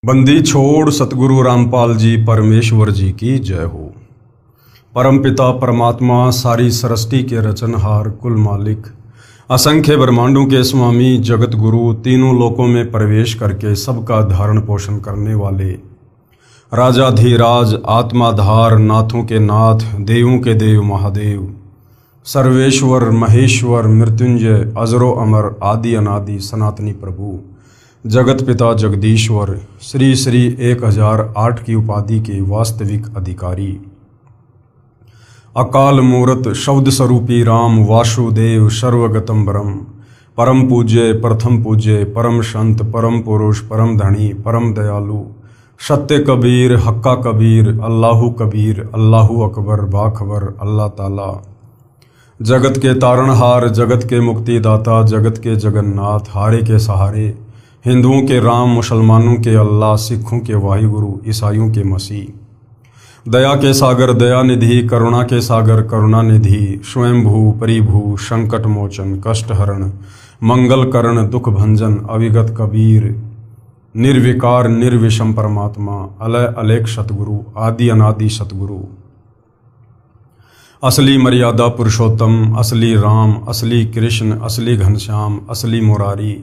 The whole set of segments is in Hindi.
बंदी छोड़ सतगुरु रामपाल जी परमेश्वर जी की जय हो। परमपिता परमात्मा सारी सृष्टि के रचनहार कुल मालिक असंख्य ब्रह्मांडों के स्वामी जगत गुरु तीनों लोकों में प्रवेश करके सबका धारण पोषण करने वाले राजाधिराज आत्माधार नाथों के नाथ देवों के देव महादेव सर्वेश्वर महेश्वर मृत्युंजय अजरो अमर आदि अनादि सनातनी प्रभु जगत पिता जगदीश्वर श्री श्री 1008 की उपाधि के वास्तविक अधिकारी अकाल मूरत शब्द स्वरूपी राम वासुदेव सर्वगतम ब्रह्म परम पूज्य प्रथम पूज्य परम संत परम पुरुष परम धनी परम दयालु सत्य कबीर हक्का कबीर अल्लाहु कबीर अल्लाहु अकबर बाखबर अल्लाह ताला जगत के तारणहार जगत के मुक्तिदाता जगत के जगन्नाथ हारे के सहारे हिंदुओं के राम मुसलमानों के अल्लाह सिखों के वाहिगुरु ईसाइयों के मसीह दया के सागर दया निधि करुणा के सागर करुणा निधि स्वयंभू परिभू संकट मोचन कष्ट हरण मंगल करण दुख भंजन अविगत कबीर निर्विकार निर्विषम परमात्मा अलय अलेख सतगुरु आदि अनादि सतगुरु असली मर्यादा पुरुषोत्तम असली राम असली कृष्ण असली घनश्याम असली मुरारी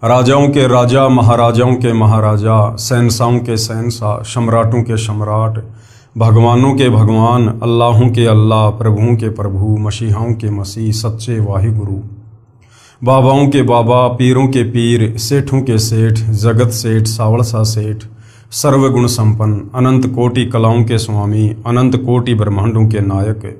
राजाओं के राजा महाराजाओं के महाराजा शहंशाहों के शहंशाह सम्राटों के सम्राट भगवानों के भगवान अल्लाहों के अल्लाह प्रभुओं के प्रभु मसीहाओं के मसीह सच्चे वाहिगुरु बाबाओं के बाबा पीरों के पीर सेठों के सेठ जगत सेठ सावड़सा सेठ सर्वगुण संपन्न अनंत कोटि कलाओं के स्वामी अनंत कोटि ब्रह्मांडों के नायक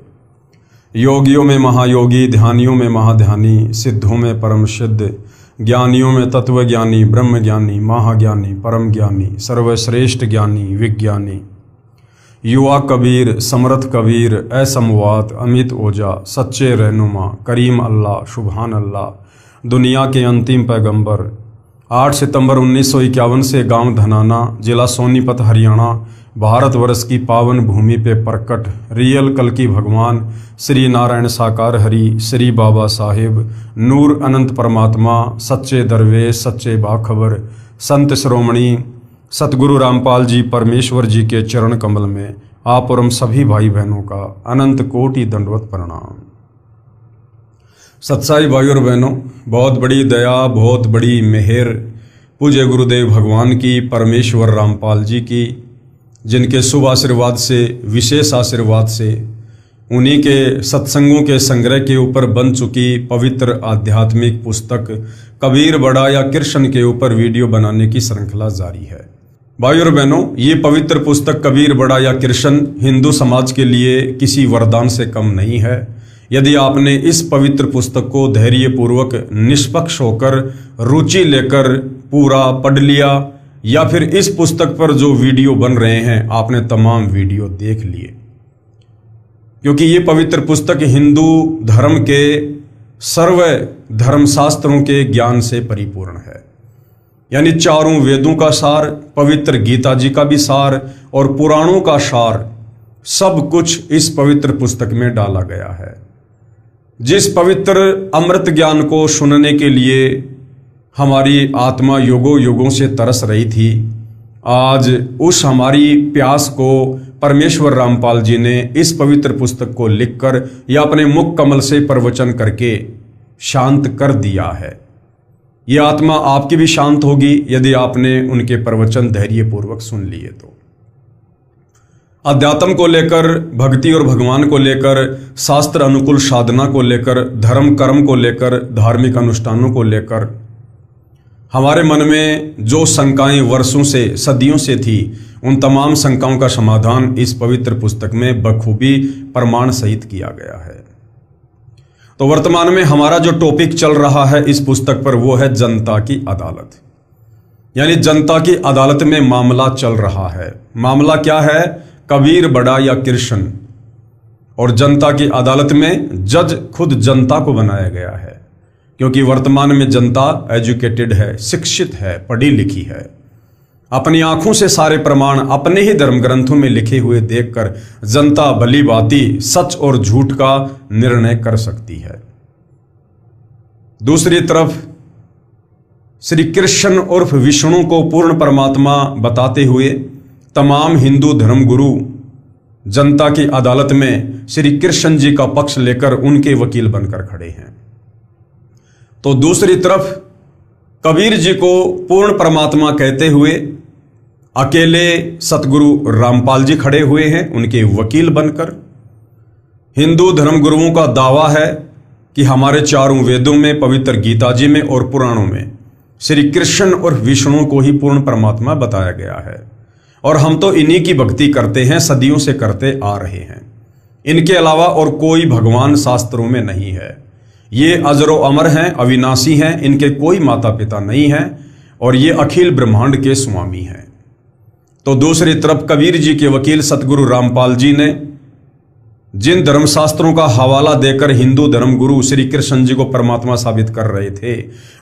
योगियों में महायोगी ध्यानियों में महाध्यानी सिद्धों में परम सिद्ध ज्ञानियों में तत्वज्ञानी ब्रह्म ज्ञानी महाज्ञानी परम ज्ञानी सर्वश्रेष्ठ ज्ञानी विज्ञानी युवा कबीर समर्थ कबीर असमवात अमित ओजा सच्चे रहनुमा करीम अल्लाह सुभान अल्लाह दुनिया के अंतिम पैगंबर 8 सितंबर 1951 से गांव धनाना जिला सोनीपत हरियाणा भारतवर्ष की पावन भूमि पे प्रकट रियल कल की भगवान श्री नारायण साकार हरि श्री बाबा साहेब नूर अनंत परमात्मा सच्चे दरवेश सच्चे बाखबर संत श्रोमणी सतगुरु रामपाल जी परमेश्वर जी के चरण कमल में आप और हम सभी भाई बहनों का अनंत कोटि दंडवत प्रणाम। सत्साई भाई और बहनों, बहुत बड़ी दया बहुत बड़ी मेहर पूज्य गुरुदेव भगवान की परमेश्वर रामपाल जी की, जिनके शुभ आशीर्वाद से विशेष आशीर्वाद से उन्हीं के सत्संगों के संग्रह के ऊपर बन चुकी पवित्र आध्यात्मिक पुस्तक कबीर बड़ा या कृष्ण के ऊपर वीडियो बनाने की श्रृंखला जारी है। भाई और बहनों, ये पवित्र पुस्तक कबीर बड़ा या कृष्ण हिंदू समाज के लिए किसी वरदान से कम नहीं है। यदि आपने इस पवित्र पुस्तक को धैर्यपूर्वक निष्पक्ष होकर रुचि लेकर पूरा पढ़ लिया या फिर इस पुस्तक पर जो वीडियो बन रहे हैं आपने तमाम वीडियो देख लिए, क्योंकि ये पवित्र पुस्तक हिंदू धर्म के सर्व धर्मशास्त्रों के ज्ञान से परिपूर्ण है। यानी चारों वेदों का सार, पवित्र गीता जी का भी सार और पुराणों का सार सब कुछ इस पवित्र पुस्तक में डाला गया है। जिस पवित्र अमृत ज्ञान को सुनने के लिए हमारी आत्मा युगों युगों से तरस रही थी, आज उस हमारी प्यास को परमेश्वर रामपाल जी ने इस पवित्र पुस्तक को लिखकर या अपने मुख कमल से प्रवचन करके शांत कर दिया है। ये आत्मा आपकी भी शांत होगी यदि आपने उनके प्रवचन धैर्यपूर्वक सुन लिए तो। अध्यात्म को लेकर, भक्ति और भगवान को लेकर, शास्त्र अनुकूल साधना को लेकर, धर्म कर्म को लेकर, धार्मिक अनुष्ठानों को लेकर हमारे मन में जो शंकाएं वर्षों से सदियों से थी, उन तमाम शंकाओं का समाधान इस पवित्र पुस्तक में बखूबी प्रमाण सहित किया गया है। तो वर्तमान में हमारा जो टॉपिक चल रहा है इस पुस्तक पर वो है जनता की अदालत। यानी जनता की अदालत में मामला चल रहा है। मामला क्या है? कबीर बड़ा या कृष्ण। और जनता की अदालत में जज खुद जनता को बनाया गया है, क्योंकि वर्तमान में जनता एजुकेटेड है, शिक्षित है, पढ़ी लिखी है, अपनी आंखों से सारे प्रमाण अपने ही धर्म ग्रंथों में लिखे हुए देखकर जनता भली भांति सच और झूठ का निर्णय कर सकती है। दूसरी तरफ श्री कृष्ण उर्फ विष्णु को पूर्ण परमात्मा बताते हुए तमाम हिंदू धर्मगुरु जनता की अदालत में श्री कृष्ण जी का पक्ष लेकर उनके वकील बनकर खड़े हैं। तो दूसरी तरफ कबीर जी को पूर्ण परमात्मा कहते हुए अकेले सतगुरु रामपाल जी खड़े हुए हैं उनके वकील बनकर। हिंदू धर्मगुरुओं का दावा है कि हमारे चारों वेदों में, पवित्र गीता जी में और पुराणों में श्री कृष्ण और विष्णु को ही पूर्ण परमात्मा बताया गया है और हम तो इन्हीं की भक्ति करते हैं, सदियों से करते आ रहे हैं। इनके अलावा और कोई भगवान शास्त्रों में नहीं है। ये अजरो अमर हैं, अविनाशी हैं, इनके कोई माता पिता नहीं हैं और ये अखिल ब्रह्मांड के स्वामी हैं। तो दूसरी तरफ कबीर जी के वकील सतगुरु रामपाल जी ने जिन धर्मशास्त्रों का हवाला देकर हिंदू धर्मगुरु श्री कृष्ण जी को परमात्मा साबित कर रहे थे,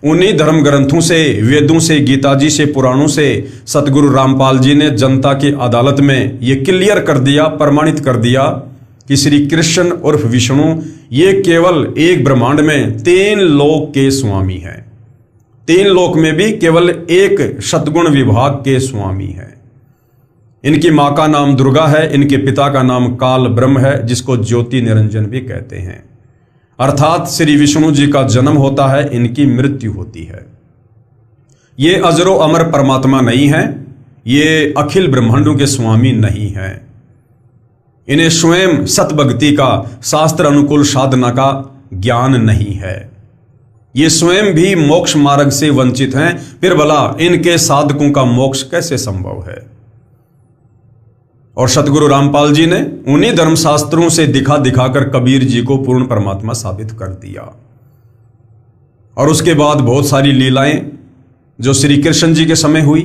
उन्हीं धर्म ग्रंथों से, वेदों से, गीता जी से, पुराणों से सतगुरु रामपाल जी ने जनता की अदालत में ये क्लियर कर दिया, प्रमाणित कर दिया कि श्री कृष्ण उर्फ विष्णु ये केवल एक ब्रह्मांड में 3 लोक के स्वामी हैं। 3 लोक में भी केवल एक सद्गुण विभाग के स्वामी हैं। इनकी मां का नाम दुर्गा है, इनके पिता का नाम काल ब्रह्म है, जिसको ज्योति निरंजन भी कहते हैं। अर्थात श्री विष्णु जी का जन्म होता है, इनकी मृत्यु होती है। ये अजरो अमर परमात्मा नहीं है, ये अखिल ब्रह्मांडों के स्वामी नहीं है। इन्हें स्वयं सतभक्ति का, शास्त्र अनुकूल साधना का ज्ञान नहीं है। ये स्वयं भी मोक्ष मार्ग से वंचित हैं, फिर भला इनके साधकों का मोक्ष कैसे संभव है। और सतगुरु रामपाल जी ने उन्हीं धर्मशास्त्रों से दिखा दिखाकर कबीर जी को पूर्ण परमात्मा साबित कर दिया। और उसके बाद बहुत सारी लीलाएं जो श्री कृष्ण जी के समय हुई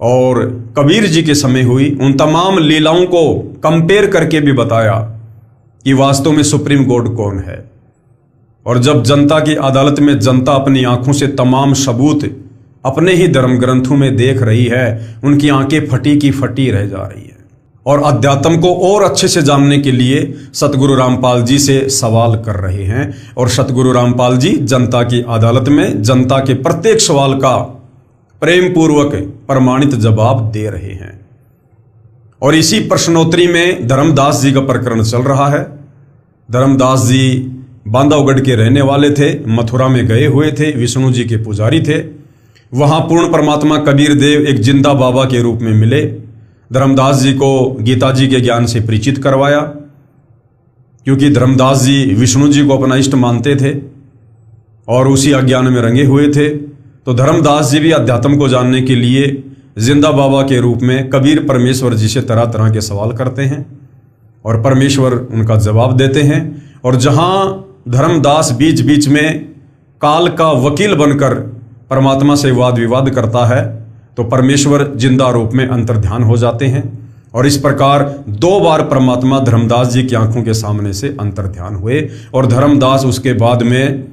और कबीर जी के समय हुई, उन तमाम लीलाओं को कंपेयर करके भी बताया कि वास्तव में सुप्रीम गॉड कौन है। और जब जनता की अदालत में जनता अपनी आंखों से तमाम सबूत अपने ही धर्म ग्रंथों में देख रही है, उनकी आंखें फटी की फटी रह जा रही है। और अध्यात्म को और अच्छे से जानने के लिए सतगुरु रामपाल जी से सवाल कर रहे हैं और सतगुरु रामपाल जी जनता की अदालत में जनता के प्रत्येक सवाल का प्रेम पूर्वक प्रमाणित जवाब दे रहे हैं। और इसी प्रश्नोत्तरी में धर्मदास जी का प्रकरण चल रहा है। धर्मदास जी बांधवगढ़ के रहने वाले थे, मथुरा में गए हुए थे, विष्णु जी के पुजारी थे। वहां पूर्ण परमात्मा कबीर देव एक जिंदा बाबा के रूप में मिले। धर्मदास जी को गीता जी के ज्ञान से परिचित करवाया, क्योंकि धर्मदास जी विष्णु जी को अपना इष्ट मानते थे और उसी अज्ञान में रंगे हुए थे। तो धर्मदास जी भी अध्यात्म को जानने के लिए जिंदा बाबा के रूप में कबीर परमेश्वर जी से तरह तरह के सवाल करते हैं और परमेश्वर उनका जवाब देते हैं। और जहां धर्मदास बीच बीच में काल का वकील बनकर परमात्मा से वाद विवाद करता है, तो परमेश्वर जिंदा रूप में अंतर्ध्यान हो जाते हैं। और इस प्रकार 2 बार परमात्मा धर्मदास जी की आंखों के सामने से अंतर्ध्यान हुए और धर्मदास उसके बाद में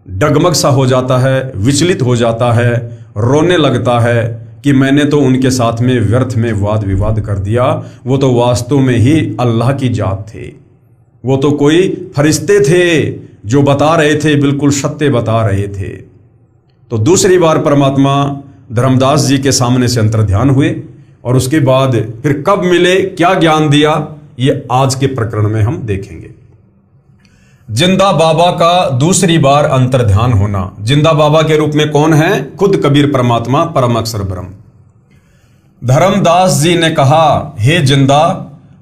डगमग सा हो जाता है, विचलित हो जाता है, रोने लगता है कि मैंने तो उनके साथ में व्यर्थ में वाद विवाद कर दिया। वो तो वास्तव में ही अल्लाह की जात थे, वो तो कोई फरिश्ते थे जो बता रहे थे, बिल्कुल सत्य बता रहे थे। तो दूसरी बार परमात्मा धर्मदास जी के सामने से अंतर्ध्यान हुए और उसके बाद फिर कब मिले, क्या ज्ञान दिया, ये आज के प्रकरण में हम देखेंगे। जिंदा बाबा का दूसरी बार अंतर्ध्यान होना। जिंदा बाबा के रूप में कौन है? खुद कबीर परमात्मा, परम अक्षर ब्रह्म। धर्मदास जी ने कहा, हे जिंदा,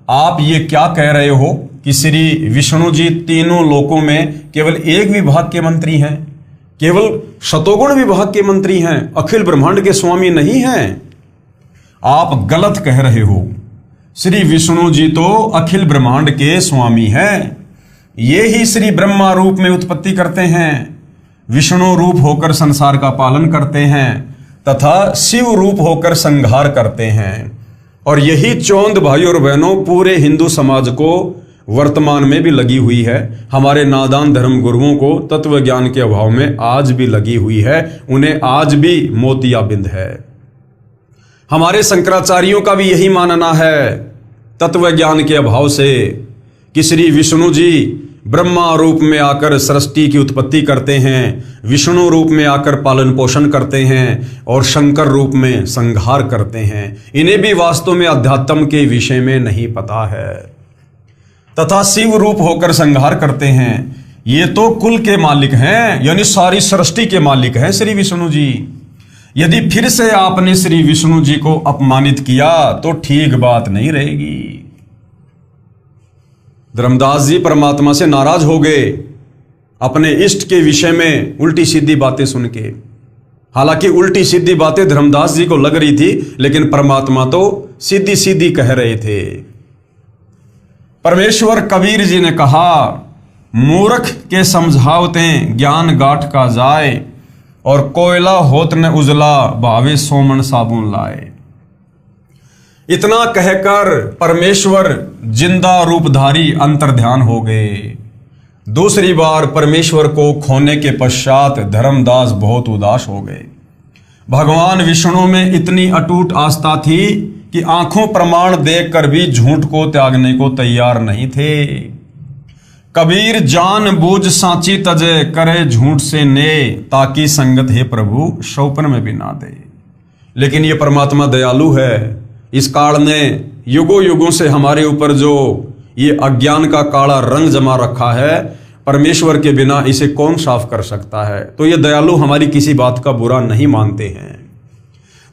आप ये क्या कह रहे हो कि श्री विष्णु जी 3 लोकों में केवल एक विभाग के मंत्री हैं, केवल शतोगुण विभाग के मंत्री हैं, अखिल ब्रह्मांड के स्वामी नहीं हैं। आप गलत कह रहे हो। श्री विष्णु जी तो अखिल ब्रह्मांड के स्वामी हैं। ये ही श्री ब्रह्मा रूप में उत्पत्ति करते हैं, विष्णु रूप होकर संसार का पालन करते हैं तथा शिव रूप होकर संहार करते हैं। और यही चौंध भाई और बहनों पूरे हिंदू समाज को वर्तमान में भी लगी हुई है। हमारे नादान धर्म गुरुओं को तत्व ज्ञान के अभाव में आज भी लगी हुई है, उन्हें आज भी मोतियाबिंद है। हमारे शंकराचार्यों का भी यही मानना है तत्व ज्ञान के अभाव से कि श्री विष्णु जी ब्रह्मा रूप में आकर सृष्टि की उत्पत्ति करते हैं, विष्णु रूप में आकर पालन पोषण करते हैं और शंकर रूप में संहार करते हैं। इन्हें भी वास्तव में अध्यात्म के विषय में नहीं पता है। तथा शिव रूप होकर संहार करते हैं। ये तो कुल के मालिक हैं, यानी सारी सृष्टि के मालिक हैं श्री विष्णु जी। यदि फिर से आपने श्री विष्णु जी को अपमानित किया तो ठीक बात नहीं रहेगी। धर्मदास जी परमात्मा से नाराज हो गए अपने इष्ट के विषय में उल्टी सीधी बातें सुन के। हालांकि उल्टी सीधी बातें धर्मदास जी को लग रही थी, लेकिन परमात्मा तो सीधी सीधी कह रहे थे। परमेश्वर कबीर जी ने कहा, मूर्ख के समझावते ज्ञान गाठ का जाए, और कोयला होत न उजला भावे सोमन साबुन लाए। इतना कहकर परमेश्वर जिंदा रूपधारी अंतर्ध्यान हो गए। दूसरी बार परमेश्वर को खोने के पश्चात धर्मदास बहुत उदास हो गए। भगवान विष्णु में इतनी अटूट आस्था थी कि आंखों प्रमाण देखकर भी झूठ को त्यागने को तैयार नहीं थे। कबीर जान बूझ सांची तजे, करे झूठ से ने, ताकि संगत हे प्रभु शौपन में भी ना दे। लेकिन ये परमात्मा दयालु है। इस काल ने युगों युगों से हमारे ऊपर जो ये अज्ञान का काला रंग जमा रखा है, परमेश्वर के बिना इसे कौन साफ कर सकता है। तो ये दयालु हमारी किसी बात का बुरा नहीं मानते हैं।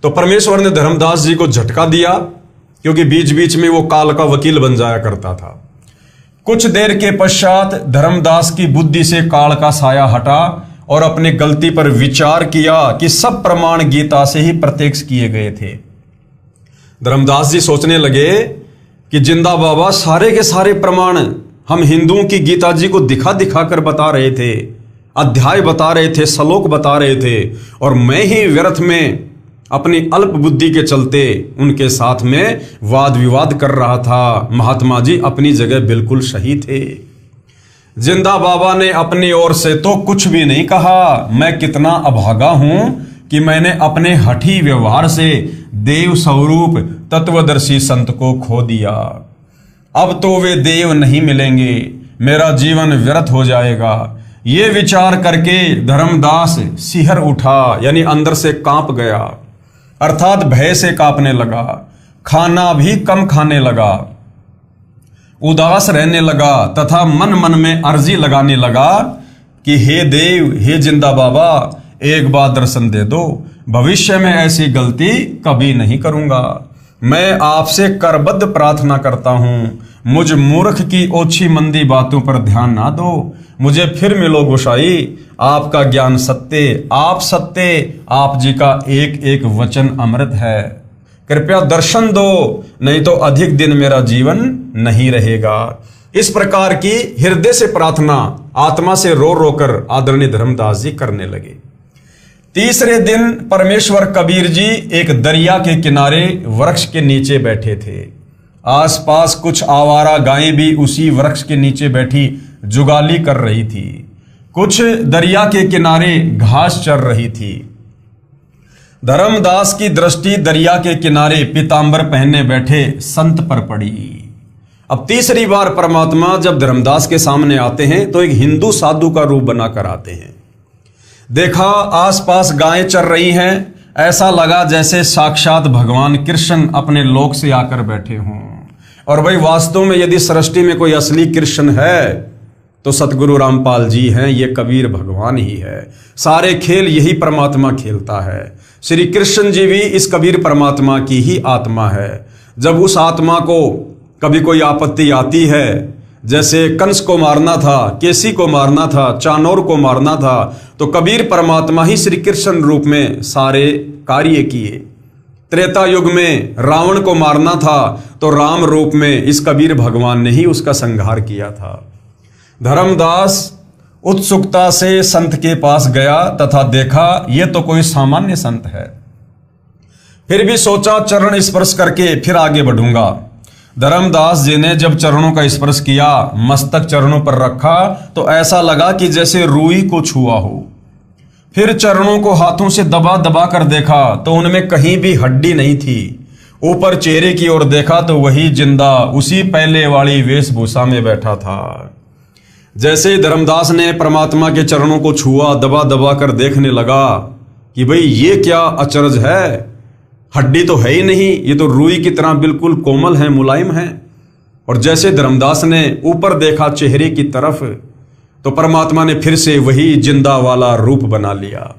तो परमेश्वर ने धर्मदास जी को झटका दिया, क्योंकि बीच बीच में वो काल का वकील बन जाया करता था। कुछ देर के पश्चात धर्मदास की बुद्धि से काल का साया हटा और अपनी गलती पर विचार किया कि सब प्रमाण गीता से ही प्रत्यक्ष किए गए थे। धर्मदास जी सोचने लगे कि जिंदा बाबा सारे के सारे प्रमाण हम हिंदुओं की गीता जी को दिखा दिखा कर बता रहे थे, अध्याय बता रहे थे, श्लोक बता रहे थे, और मैं ही व्यर्थ में अपनी अल्प बुद्धि के चलते उनके साथ में वाद विवाद कर रहा था। महात्मा जी अपनी जगह बिल्कुल सही थे। जिंदा बाबा ने अपनी ओर से तो कुछ भी नहीं कहा। मैं कितना अभागा हूं कि मैंने अपने हठी व्यवहार से देव स्वरूप तत्वदर्शी संत को खो दिया। अब तो वे देव नहीं मिलेंगे, मेरा जीवन व्यर्थ हो जाएगा। ये विचार करके धर्मदास सिहर उठा, यानी अंदर से कांप गया, अर्थात भय से कांपने लगा। खाना भी कम खाने लगा, उदास रहने लगा, तथा मन मन में अर्जी लगाने लगा कि हे देव, हे जिंदा बाबा, एक बार दर्शन दे दो। भविष्य में ऐसी गलती कभी नहीं करूंगा। मैं आपसे करबद्ध प्रार्थना करता हूं, मुझ मूर्ख की ओछी मंदी बातों पर ध्यान ना दो। मुझे फिर मिलो गोसाई, आपका ज्ञान सत्य, आप सत्य, आप जी का एक एक वचन अमृत है। कृपया दर्शन दो, नहीं तो अधिक दिन मेरा जीवन नहीं रहेगा। इस प्रकार की हृदय से प्रार्थना आत्मा से रो रो कर आदरणीय धर्मदास जी करने लगे। तीसरे दिन परमेश्वर कबीर जी एक दरिया के किनारे वृक्ष के नीचे बैठे थे। आसपास कुछ आवारा गायें भी उसी वृक्ष के नीचे बैठी जुगाली कर रही थी। कुछ दरिया के किनारे घास चर रही थी। धर्मदास की दृष्टि दरिया के किनारे पीतांबर पहने बैठे संत पर पड़ी। अब तीसरी बार परमात्मा जब धर्मदास के सामने आते हैं तो एक हिंदू साधु का रूप बनाकर आते हैं। देखा आसपास गायें चर रही हैं, ऐसा लगा जैसे साक्षात भगवान कृष्ण अपने लोक से आकर बैठे हों। और भाई वास्तव में यदि सृष्टि में कोई असली कृष्ण है तो सतगुरु रामपाल जी हैं, ये कबीर भगवान ही है। सारे खेल यही परमात्मा खेलता है। श्री कृष्ण जी भी इस कबीर परमात्मा की ही आत्मा है। जब उस आत्मा को कभी कोई आपत्ति आती है, जैसे कंस को मारना था, केसी को मारना था, चानोर को मारना था, तो कबीर परमात्मा ही श्री कृष्ण रूप में सारे कार्य किए। त्रेता युग में रावण को मारना था तो राम रूप में इस कबीर भगवान ने ही उसका संहार किया था। धर्मदास उत्सुकता से संत के पास गया तथा देखा ये तो कोई सामान्य संत है। फिर भी सोचा चरण स्पर्श करके फिर आगे बढ़ूंगा। धर्मदास जी ने जब चरणों का स्पर्श किया, मस्तक चरणों पर रखा तो ऐसा लगा कि जैसे रूई को छुआ हो। फिर चरणों को हाथों से दबा दबा कर देखा तो उनमें कहीं भी हड्डी नहीं थी। ऊपर चेहरे की ओर देखा तो वही जिंदा उसी पहले वाली वेशभूषा में बैठा था। जैसे ही धर्मदास ने परमात्मा के चरणों को छुआ, दबा दबा कर देखने लगा कि भाई ये क्या अचरज है, हड्डी तो है ही नहीं, ये तो रुई की तरह बिल्कुल कोमल है, मुलायम है। और जैसे धर्मदास ने ऊपर देखा चेहरे की तरफ, तो परमात्मा ने फिर से वही जिंदा वाला रूप बना लिया।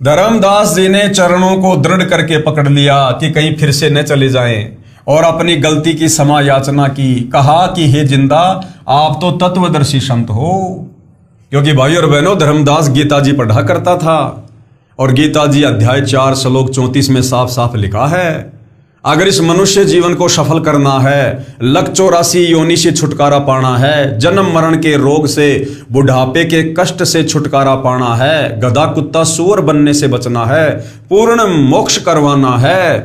धर्मदास जी ने चरणों को दृढ़ करके पकड़ लिया कि कहीं फिर से न चले जाएं, और अपनी गलती की क्षमा याचना की। कहा कि हे जिंदा, आप तो तत्वदर्शी संत हो। क्योंकि भाई और बहनों, धर्मदास गीता जी पढ़ा करता था, और गीता जी अध्याय 4 श्लोक 34 में साफ साफ लिखा है, अगर इस मनुष्य जीवन को सफल करना है, लक 84 योनि से छुटकारा पाना है, जन्म मरण के रोग से, बुढ़ापे के कष्ट से छुटकारा पाना है, गधा कुत्ता सूअर बनने से बचना है, पूर्ण मोक्ष करवाना है,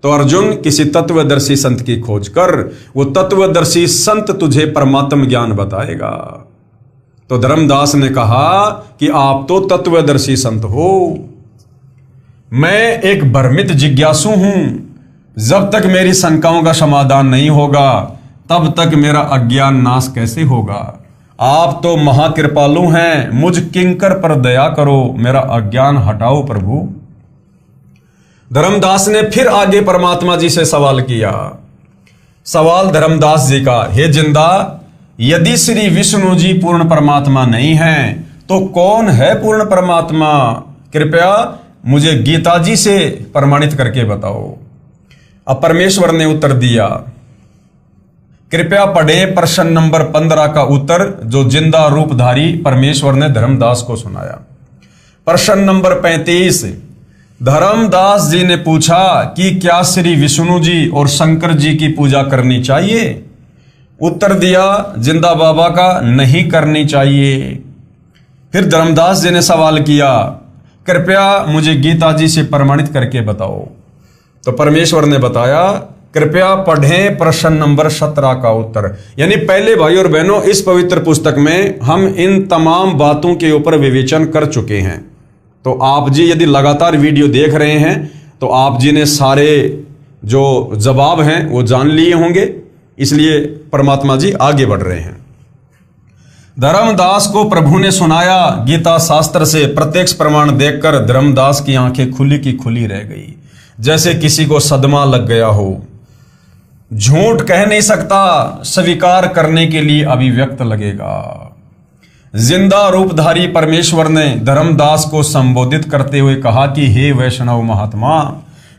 तो अर्जुन किसी तत्वदर्शी संत की खोज कर। वो तत्वदर्शी संत तुझे परमात्म ज्ञान बताएगा। तो धर्मदास ने कहा कि आप तो तत्वदर्शी संत हो, मैं एक भ्रमित जिज्ञासु हूं। जब तक मेरी शंकाओं का समाधान नहीं होगा, तब तक मेरा अज्ञान नाश कैसे होगा। आप तो महाकृपालु हैं, मुझ किंकर पर दया करो, मेरा अज्ञान हटाओ प्रभु। धर्मदास ने फिर आगे परमात्मा जी से सवाल किया। सवाल धर्मदास जी का, हे जिंदा, यदि श्री विष्णु जी पूर्ण परमात्मा नहीं हैं, तो कौन है पूर्ण परमात्मा? कृपया मुझे गीता जी से प्रमाणित करके बताओ। अब परमेश्वर ने उत्तर दिया। कृपया पढ़े प्रश्न नंबर 15 का उत्तर, जो जिंदा रूपधारी परमेश्वर ने धर्मदास को सुनाया। प्रश्न नंबर 35, धर्मदास जी ने पूछा कि क्या श्री विष्णु जी और शंकर जी की पूजा करनी चाहिए? उत्तर दिया जिंदा बाबा का, नहीं करनी चाहिए। फिर धर्मदास जी ने सवाल किया, कृपया मुझे गीता जी से प्रमाणित करके बताओ। तो परमेश्वर ने बताया, कृपया पढ़ें प्रश्न नंबर 17 का उत्तर। यानी पहले भाई और बहनों, इस पवित्र पुस्तक में हम इन तमाम बातों के ऊपर विवेचन कर चुके हैं। तो आप जी यदि लगातार वीडियो देख रहे हैं, तो आप जी ने सारे जो जवाब हैं वो जान लिए होंगे, इसलिए परमात्मा जी आगे बढ़ रहे हैं। धर्मदास को प्रभु ने सुनाया गीता शास्त्र से प्रत्यक्ष प्रमाण देखकर धर्मदास की आंखें खुली की खुली रह गई, जैसे किसी को सदमा लग गया हो। झूठ कह नहीं सकता, स्वीकार करने के लिए अभिव्यक्त लगेगा। जिंदा रूपधारी परमेश्वर ने धर्मदास को संबोधित करते हुए कहा कि हे वैष्णव महात्मा,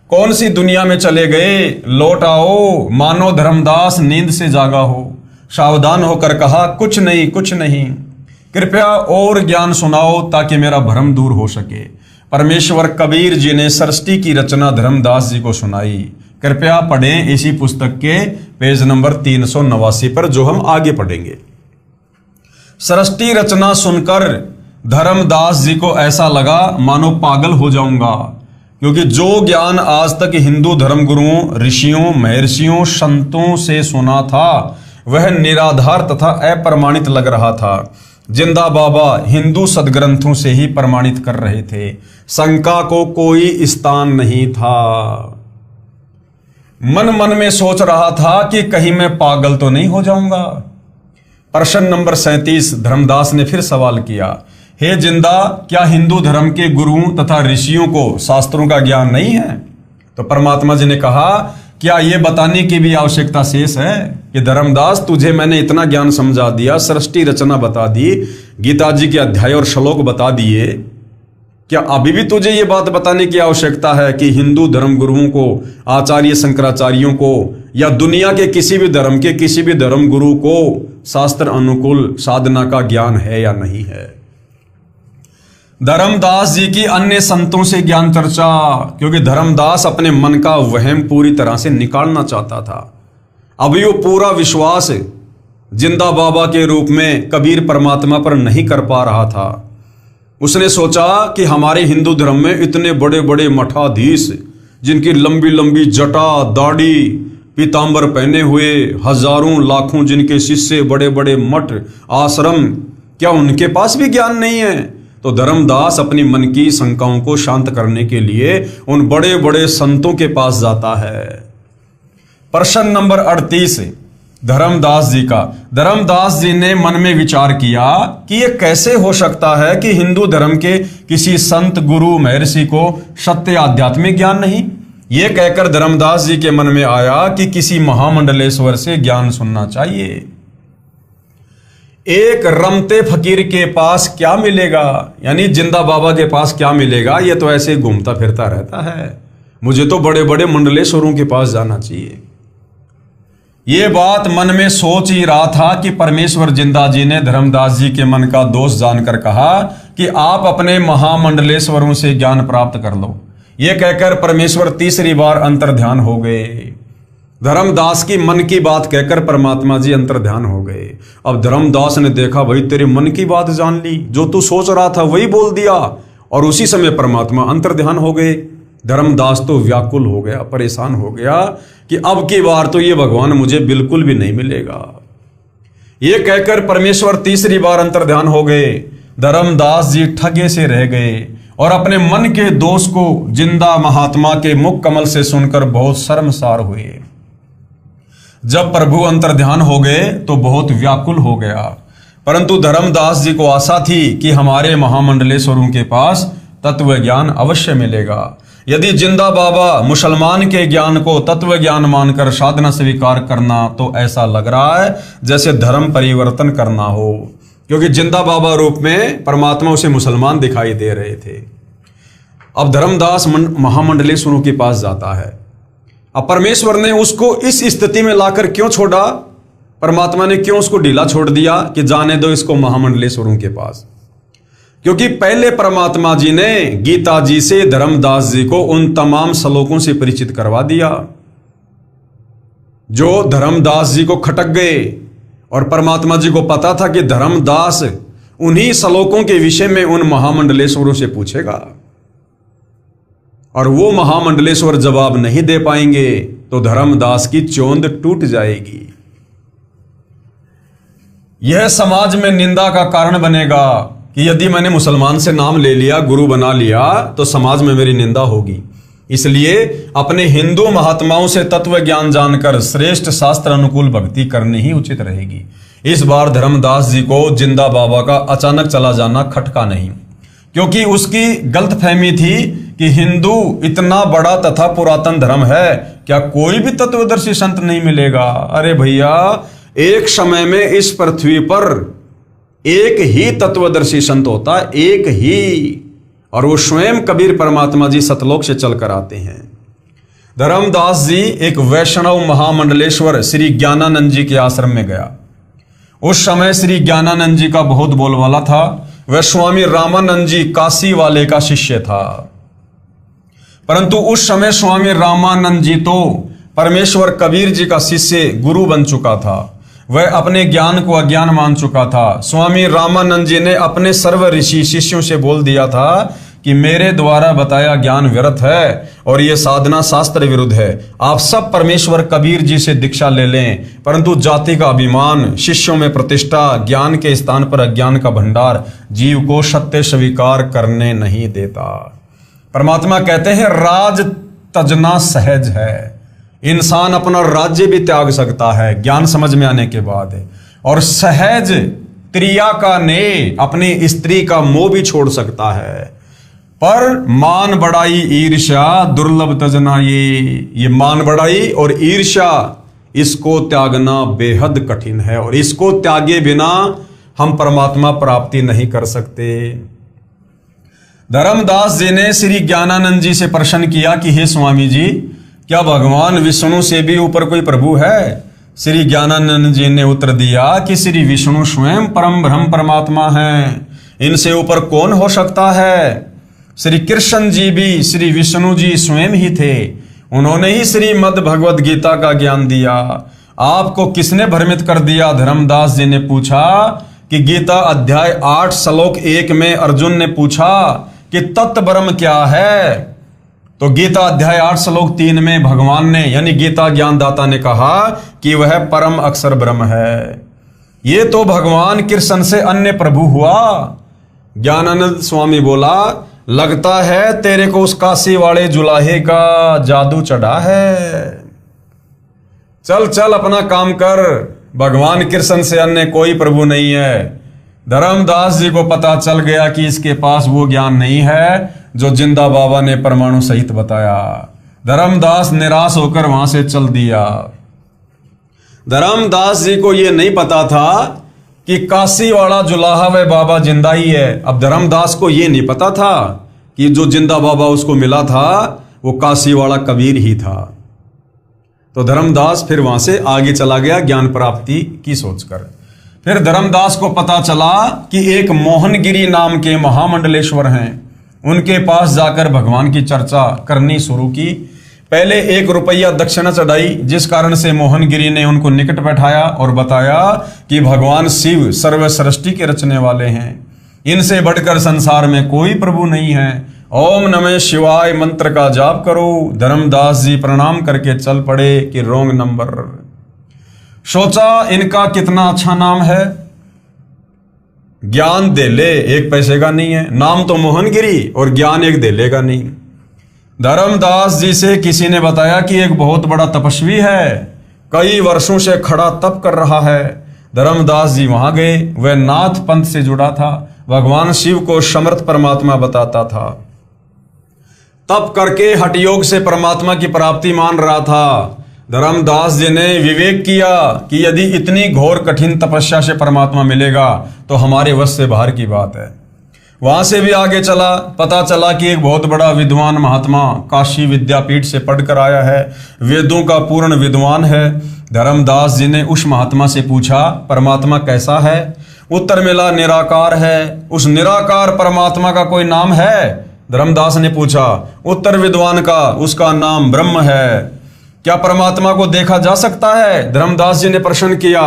कौन सी दुनिया में चले गए, लौट आओ। मानो धर्मदास नींद से जागा हो। सावधान होकर कहा, कुछ नहीं कुछ नहीं, कृपया और ज्ञान सुनाओ ताकि मेरा भ्रम दूर हो सके। परमेश्वर कबीर जी ने सृष्टि की रचना धर्मदास जी को सुनाई। कृपया पढ़ें इसी पुस्तक के पेज नंबर 389 पर, जो हम आगे पढ़ेंगे। सृष्टि रचना सुनकर धर्मदास जी को ऐसा लगा मानो पागल हो जाऊंगा, क्योंकि जो ज्ञान आज तक हिंदू धर्मगुरुओं, ऋषियों, महर्षियों, संतों से सुना था, वह निराधार तथा अप्रमाणित लग रहा था। जिंदा बाबा हिंदू सदग्रंथों से ही प्रमाणित कर रहे थे, शंका को कोई स्थान नहीं था। मन मन में सोच रहा था कि कहीं मैं पागल तो नहीं हो जाऊंगा। प्रश्न नंबर 37, धर्मदास ने फिर सवाल किया, हे जिंदा, क्या हिंदू धर्म के गुरुओं तथा ऋषियों को शास्त्रों का ज्ञान नहीं है? तो परमात्मा जी ने कहा, क्या यह बताने की भी आवश्यकता शेष है कि धर्मदास, तुझे मैंने इतना ज्ञान समझा दिया, सृष्टि रचना बता दी, गीता जी के अध्याय और श्लोक बता दिए, क्या अभी भी तुझे ये बात बताने की आवश्यकता है कि हिंदू धर्म गुरुओं को, आचार्य शंकराचार्यों को, या दुनिया के किसी भी धर्म के किसी भी धर्म गुरु को शास्त्र अनुकूल साधना का ज्ञान है या नहीं है? धर्मदास जी की अन्य संतों से ज्ञान चर्चा, क्योंकि धर्मदास अपने मन का वहम पूरी तरह से निकालना चाहता था। अभी वो पूरा विश्वास जिंदा बाबा के रूप में कबीर परमात्मा पर नहीं कर पा रहा था। उसने सोचा कि हमारे हिंदू धर्म में इतने बड़े बड़े मठाधीश, जिनकी लंबी लंबी जटा, दाढ़ी, पीतांबर पहने हुए, हजारों लाखों जिनके शिष्य, बड़े बड़े मठ, आश्रम, क्या उनके पास भी ज्ञान नहीं है? तो धर्मदास अपनी मन की शंकाओं को शांत करने के लिए उन बड़े बड़े संतों के पास जाता है। प्रश्न नंबर 38, धर्मदास जी का। धर्मदास जी ने मन में विचार किया कि ये कैसे हो सकता है कि हिंदू धर्म के किसी संत गुरु महर्षि को सत्य आध्यात्मिक ज्ञान नहीं। ये कहकर धर्मदास जी के मन में आया कि किसी महामंडलेश्वर से ज्ञान सुनना चाहिए। एक रमते फकीर के पास क्या मिलेगा, यानी जिंदा बाबा के पास क्या मिलेगा, ये तो ऐसे घूमता फिरता रहता है, मुझे तो बड़े बड़े मंडलेश्वरों के पास जाना चाहिए। ये बात मन में सोच ही रहा था कि परमेश्वर जिंदा जी ने धर्मदास जी के मन का दोष जानकर कहा कि आप अपने महामंडलेश्वरों से ज्ञान प्राप्त कर लो। ये कहकर परमेश्वर तीसरी बार अंतर्ध्यान हो गए। धर्मदास की मन की बात कहकर परमात्मा जी अंतर्ध्यान हो गए। अब धर्मदास ने देखा, भाई तेरे मन की बात जान ली, जो तू सोच रहा था वही बोल दिया, और उसी समय परमात्मा अंतर्ध्यान हो गए। धर्मदास तो व्याकुल हो गया, परेशान हो गया कि अब की बार तो ये भगवान मुझे बिल्कुल भी नहीं मिलेगा। ये कहकर परमेश्वर तीसरी बार अंतर्ध्यान हो गए। धर्मदास जी ठगे से रह गए और अपने मन के दोष को जिंदा महात्मा के मुख कमल से सुनकर बहुत शर्मसार हुए। जब प्रभु अंतर्ध्यान हो गए तो बहुत व्याकुल हो गया, परंतु धर्मदास जी को आशा थी कि हमारे महामंडलेश्वरों के पास तत्व ज्ञान अवश्य मिलेगा। यदि जिंदा बाबा मुसलमान के ज्ञान को तत्व ज्ञान मानकर साधना स्वीकार करना, तो ऐसा लग रहा है जैसे धर्म परिवर्तन करना हो, क्योंकि जिंदा बाबा रूप में परमात्मा उसे मुसलमान दिखाई दे रहे थे। अब धर्मदास महामंडलेश्वरों के पास जाता है। अब परमेश्वर ने उसको इस स्थिति में लाकर क्यों छोड़ा, परमात्मा ने क्यों उसको ढीला छोड़ दिया कि जाने दो इसको महामंडलेश्वरों के पास? क्योंकि पहले परमात्मा जी ने गीता जी से धर्मदास जी को उन तमाम श्लोकों से परिचित करवा दिया जो धर्मदास जी को खटक गए, और परमात्मा जी को पता था कि धर्मदास उन्हीं श्लोकों के विषय में उन महामंडलेश्वरों से पूछेगा, और वो महामंडलेश्वर जवाब नहीं दे पाएंगे तो धर्मदास की चोंद टूट जाएगी। यह समाज में निंदा का कारण बनेगा कि यदि मैंने मुसलमान से नाम ले लिया, गुरु बना लिया, तो समाज में मेरी निंदा होगी। इसलिए अपने हिंदू महात्माओं से तत्व ज्ञान जानकर श्रेष्ठ शास्त्र अनुकूल भक्ति करनी ही उचित रहेगी। इस बार धर्मदास जी को जिंदा बाबा का अचानक चला जाना खटका नहीं, क्योंकि उसकी गलतफहमी थी कि हिंदू इतना बड़ा तथा पुरातन धर्म है, क्या कोई भी तत्वदर्शी संत नहीं मिलेगा? अरे भैया, एक समय में इस पृथ्वी पर एक ही तत्वदर्शी संत होता है, एक ही, और वो स्वयं कबीर परमात्मा जी सतलोक से चलकर आते हैं। धर्मदास जी एक वैष्णव महामंडलेश्वर श्री ज्ञानानंद जी के आश्रम में गया। उस समय श्री ज्ञानानंद जी का बहुत बोलबाला था। वह स्वामी रामानंद जी काशी वाले का शिष्य था, परंतु उस समय स्वामी रामानंद जी तो परमेश्वर कबीर जी का शिष्य गुरु बन चुका था। वह अपने ज्ञान को अज्ञान मान चुका था। स्वामी रामानंद जी ने अपने सर्व ऋषि शिष्यों से बोल दिया था कि मेरे द्वारा बताया ज्ञान व्यर्थ है और यह साधना शास्त्र विरुद्ध है। आप सब परमेश्वर कबीर जी से दीक्षा ले लें, परंतु जाति का अभिमान, शिष्यों में प्रतिष्ठा, ज्ञान के स्थान पर अज्ञान का भंडार जीव को सत्य स्वीकार करने नहीं देता। परमात्मा कहते हैं राज तजना सहज है। इंसान अपना राज्य भी त्याग सकता है ज्ञान समझ में आने के बाद, और सहज त्रिया का ने अपनी स्त्री का मोह भी छोड़ सकता है। पर मान बढ़ाई ईर्ष्या दुर्लभ तजना, ये मान बढ़ाई और ईर्ष्या, इसको त्यागना बेहद कठिन है, और इसको त्यागे बिना हम परमात्मा प्राप्ति नहीं कर सकते। धर्मदास जी ने श्री ज्ञानानंद जी से प्रश्न किया कि हे स्वामी जी, क्या भगवान विष्णु से भी ऊपर कोई प्रभु है? श्री ज्ञानानंद जी ने उत्तर दिया कि श्री विष्णु स्वयं परम ब्रह्म परमात्मा हैं, इनसे ऊपर कौन हो सकता है? श्री कृष्ण जी भी श्री विष्णु जी स्वयं ही थे, उन्होंने ही श्रीमद् भगवद गीता का ज्ञान दिया। आपको किसने भ्रमित कर दिया? धर्मदास जी ने पूछा कि गीता अध्याय 8 श्लोक 1 में अर्जुन ने पूछा कि तत्व ब्रह्म क्या है, तो गीता अध्याय 8 श्लोक 3 में भगवान ने यानी गीता ज्ञानदाता ने कहा कि वह परम अक्षर ब्रह्म है। ये तो भगवान कृष्ण से अन्य प्रभु हुआ। ज्ञानानंद स्वामी बोला, लगता है तेरे को उस काशी वाले जुलाहे का जादू चढ़ा है। चल चल अपना काम कर, भगवान कृष्ण से अन्य कोई प्रभु नहीं है। धर्मदास जी को पता चल गया कि इसके पास वो ज्ञान नहीं है जो जिंदा बाबा ने परमाणु सहित बताया। धर्मदास निराश होकर वहां से चल दिया। धर्मदास जी को यह नहीं पता था कि काशी वाला जुलाहा व बाबा जिंदा ही है। अब धर्मदास को यह नहीं पता था कि जो जिंदा बाबा उसको मिला था वो काशी वाला कबीर ही था। तो धर्मदास फिर वहां से आगे चला गया ज्ञान प्राप्ति की सोचकर। फिर धर्मदास को पता चला कि एक मोहनगिरी नाम के महामंडलेश्वर हैं, उनके पास जाकर भगवान की चर्चा करनी शुरू की। पहले 1 रुपया दक्षिणा चढ़ाई, जिस कारण से मोहनगिरी ने उनको निकट बैठाया और बताया कि भगवान शिव सर्व सृष्टि के रचने वाले हैं, इनसे बढ़कर संसार में कोई प्रभु नहीं है। ओम नमः शिवाय मंत्र का जाप करो। धर्मदास जी प्रणाम करके चल पड़े कि रोंग नंबर। सोचा इनका कितना अच्छा नाम है, ज्ञान दे ले 1 पैसे का नहीं है। नाम तो मोहनगिरी और ज्ञान 1 दे लेगा नहीं। धर्मदास जी से किसी ने बताया कि एक बहुत बड़ा तपस्वी है, कई वर्षों से खड़ा तप कर रहा है। धर्मदास जी वहां गए। वह नाथ पंथ से जुड़ा था, भगवान शिव को समर्थ परमात्मा बताता था। तप करके हठ योग से परमात्मा की प्राप्ति मान रहा था। धर्मदास जी ने विवेक किया कि यदि इतनी घोर कठिन तपस्या से परमात्मा मिलेगा तो हमारे वश से बाहर की बात है। वहां से भी आगे चला। पता चला कि एक बहुत बड़ा विद्वान महात्मा काशी विद्यापीठ से पढ़कर आया है, वेदों का पूर्ण विद्वान है। धर्मदास जी ने उस महात्मा से पूछा परमात्मा कैसा है। उत्तर मिला निराकार है। उस निराकार परमात्मा का कोई नाम है? धर्मदास ने पूछा। उत्तर विद्वान का, उसका नाम ब्रह्म है। क्या परमात्मा को देखा जा सकता है? धर्मदास जी ने प्रश्न किया।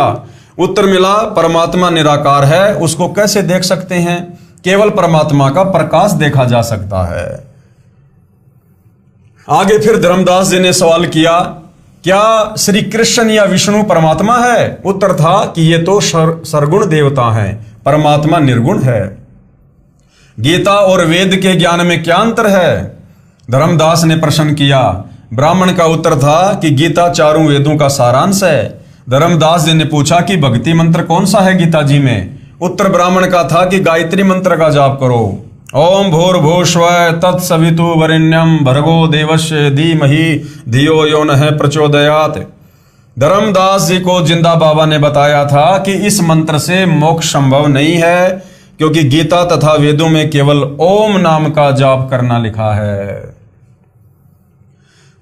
उत्तर मिला परमात्मा निराकार है, उसको कैसे देख सकते हैं? केवल परमात्मा का प्रकाश देखा जा सकता है। आगे फिर धर्मदास जी ने सवाल किया क्या श्री कृष्ण या विष्णु परमात्मा है? उत्तर था कि ये तो सरगुण देवता हैं, परमात्मा निर्गुण है। गीता और वेद के ज्ञान में क्या अंतर है? धर्मदास ने प्रश्न किया। ब्राह्मण का उत्तर था कि गीता चारों वेदों का सारांश है। धर्मदास जी ने पूछा कि भक्ति मंत्र कौन सा है गीता जी में? उत्तर ब्राह्मण का था कि गायत्री मंत्र का जाप करो। ओम भूर्भुवस्सुवः तत्सवितुर्वरेण्यं भर्गो देवस्य धीमहि धियो यो नः प्रचोदयात्। धर्मदास जी को जिंदा बाबा ने बताया था कि इस मंत्र से मोक्ष संभव नहीं है, क्योंकि गीता तथा वेदों में केवल ओम नाम का जाप करना लिखा है।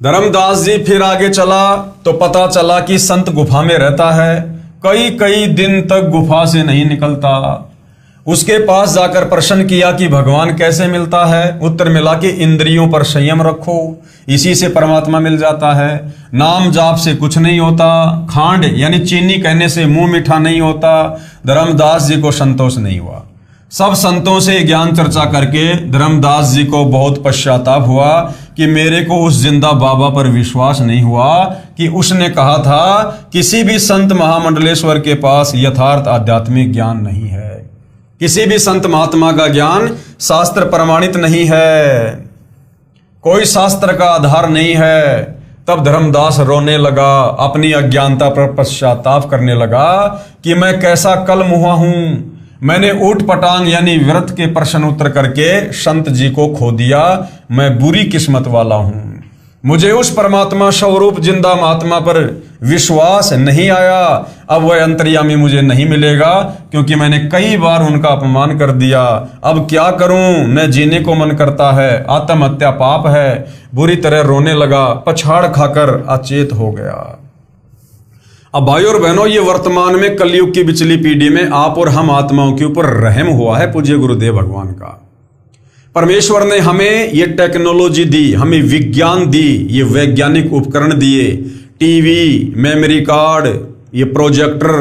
धर्मदास जी फिर आगे चला तो पता चला कि संत गुफा में रहता है, कई कई दिन तक गुफा से नहीं निकलता। उसके पास जाकर प्रश्न किया कि भगवान कैसे मिलता है? उत्तर मिला कि इंद्रियों पर संयम रखो, इसी से परमात्मा मिल जाता है। नाम जाप से कुछ नहीं होता, खांड यानी चीनी कहने से मुंह मीठा नहीं होता। धर्मदास जी को संतोष नहीं हुआ। सब संतों से ज्ञान चर्चा करके धर्मदास जी को बहुत पश्चाताप हुआ कि मेरे को उस जिंदा बाबा पर विश्वास नहीं हुआ कि उसने कहा था किसी भी संत महामंडलेश्वर के पास यथार्थ आध्यात्मिक ज्ञान नहीं है, किसी भी संत महात्मा का ज्ञान शास्त्र प्रमाणित नहीं है, कोई शास्त्र का आधार नहीं है। तब धर्मदास रोने लगा, अपनी अज्ञानता पर पश्चाताप करने लगा कि मैं कैसा कल मुहा हूं। मैंने ऊट पटांग यानी व्रत के प्रश्न उत्तर करके संत जी को खो दिया। मैं बुरी किस्मत वाला हूं। मुझे उस परमात्मा स्वरूप जिंदा महात्मा पर विश्वास नहीं आया। अब वह अंतर्यामी मुझे नहीं मिलेगा, क्योंकि मैंने कई बार उनका अपमान कर दिया। अब क्या करूं? न जीने को मन करता है, आत्महत्या पाप है। बुरी तरह रोने लगा, पछाड़ खाकर अचेत हो गया। अब भाइयों और बहनों, ये वर्तमान में कलयुग की पिछली पीढ़ी में आप और हम आत्माओं के ऊपर रहम हुआ है पूज्य गुरुदेव भगवान का। परमेश्वर ने हमें ये टेक्नोलॉजी दी, हमें विज्ञान दी, ये वैज्ञानिक उपकरण दिए, टीवी, मेमोरी कार्ड, ये प्रोजेक्टर,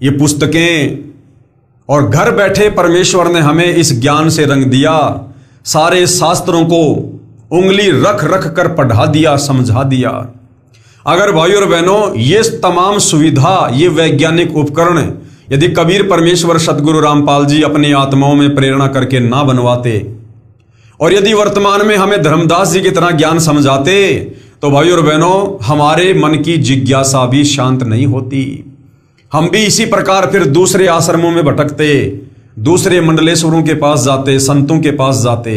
ये पुस्तकें, और घर बैठे परमेश्वर ने हमें इस ज्ञान से रंग दिया। सारे शास्त्रों को उंगली रख रख कर पढ़ा दिया, समझा दिया। अगर भाइयों और बहनों, ये तमाम सुविधा, ये वैज्ञानिक उपकरण यदि कबीर परमेश्वर सतगुरु रामपाल जी अपनी आत्माओं में प्रेरणा करके ना बनवाते, और यदि वर्तमान में हमें धर्मदास जी की तरह ज्ञान समझाते, तो भाइयों और बहनों, हमारे मन की जिज्ञासा भी शांत नहीं होती। हम भी इसी प्रकार फिर दूसरे आश्रमों में भटकते, दूसरे मंडलेश्वरों के पास जाते, संतों के पास जाते।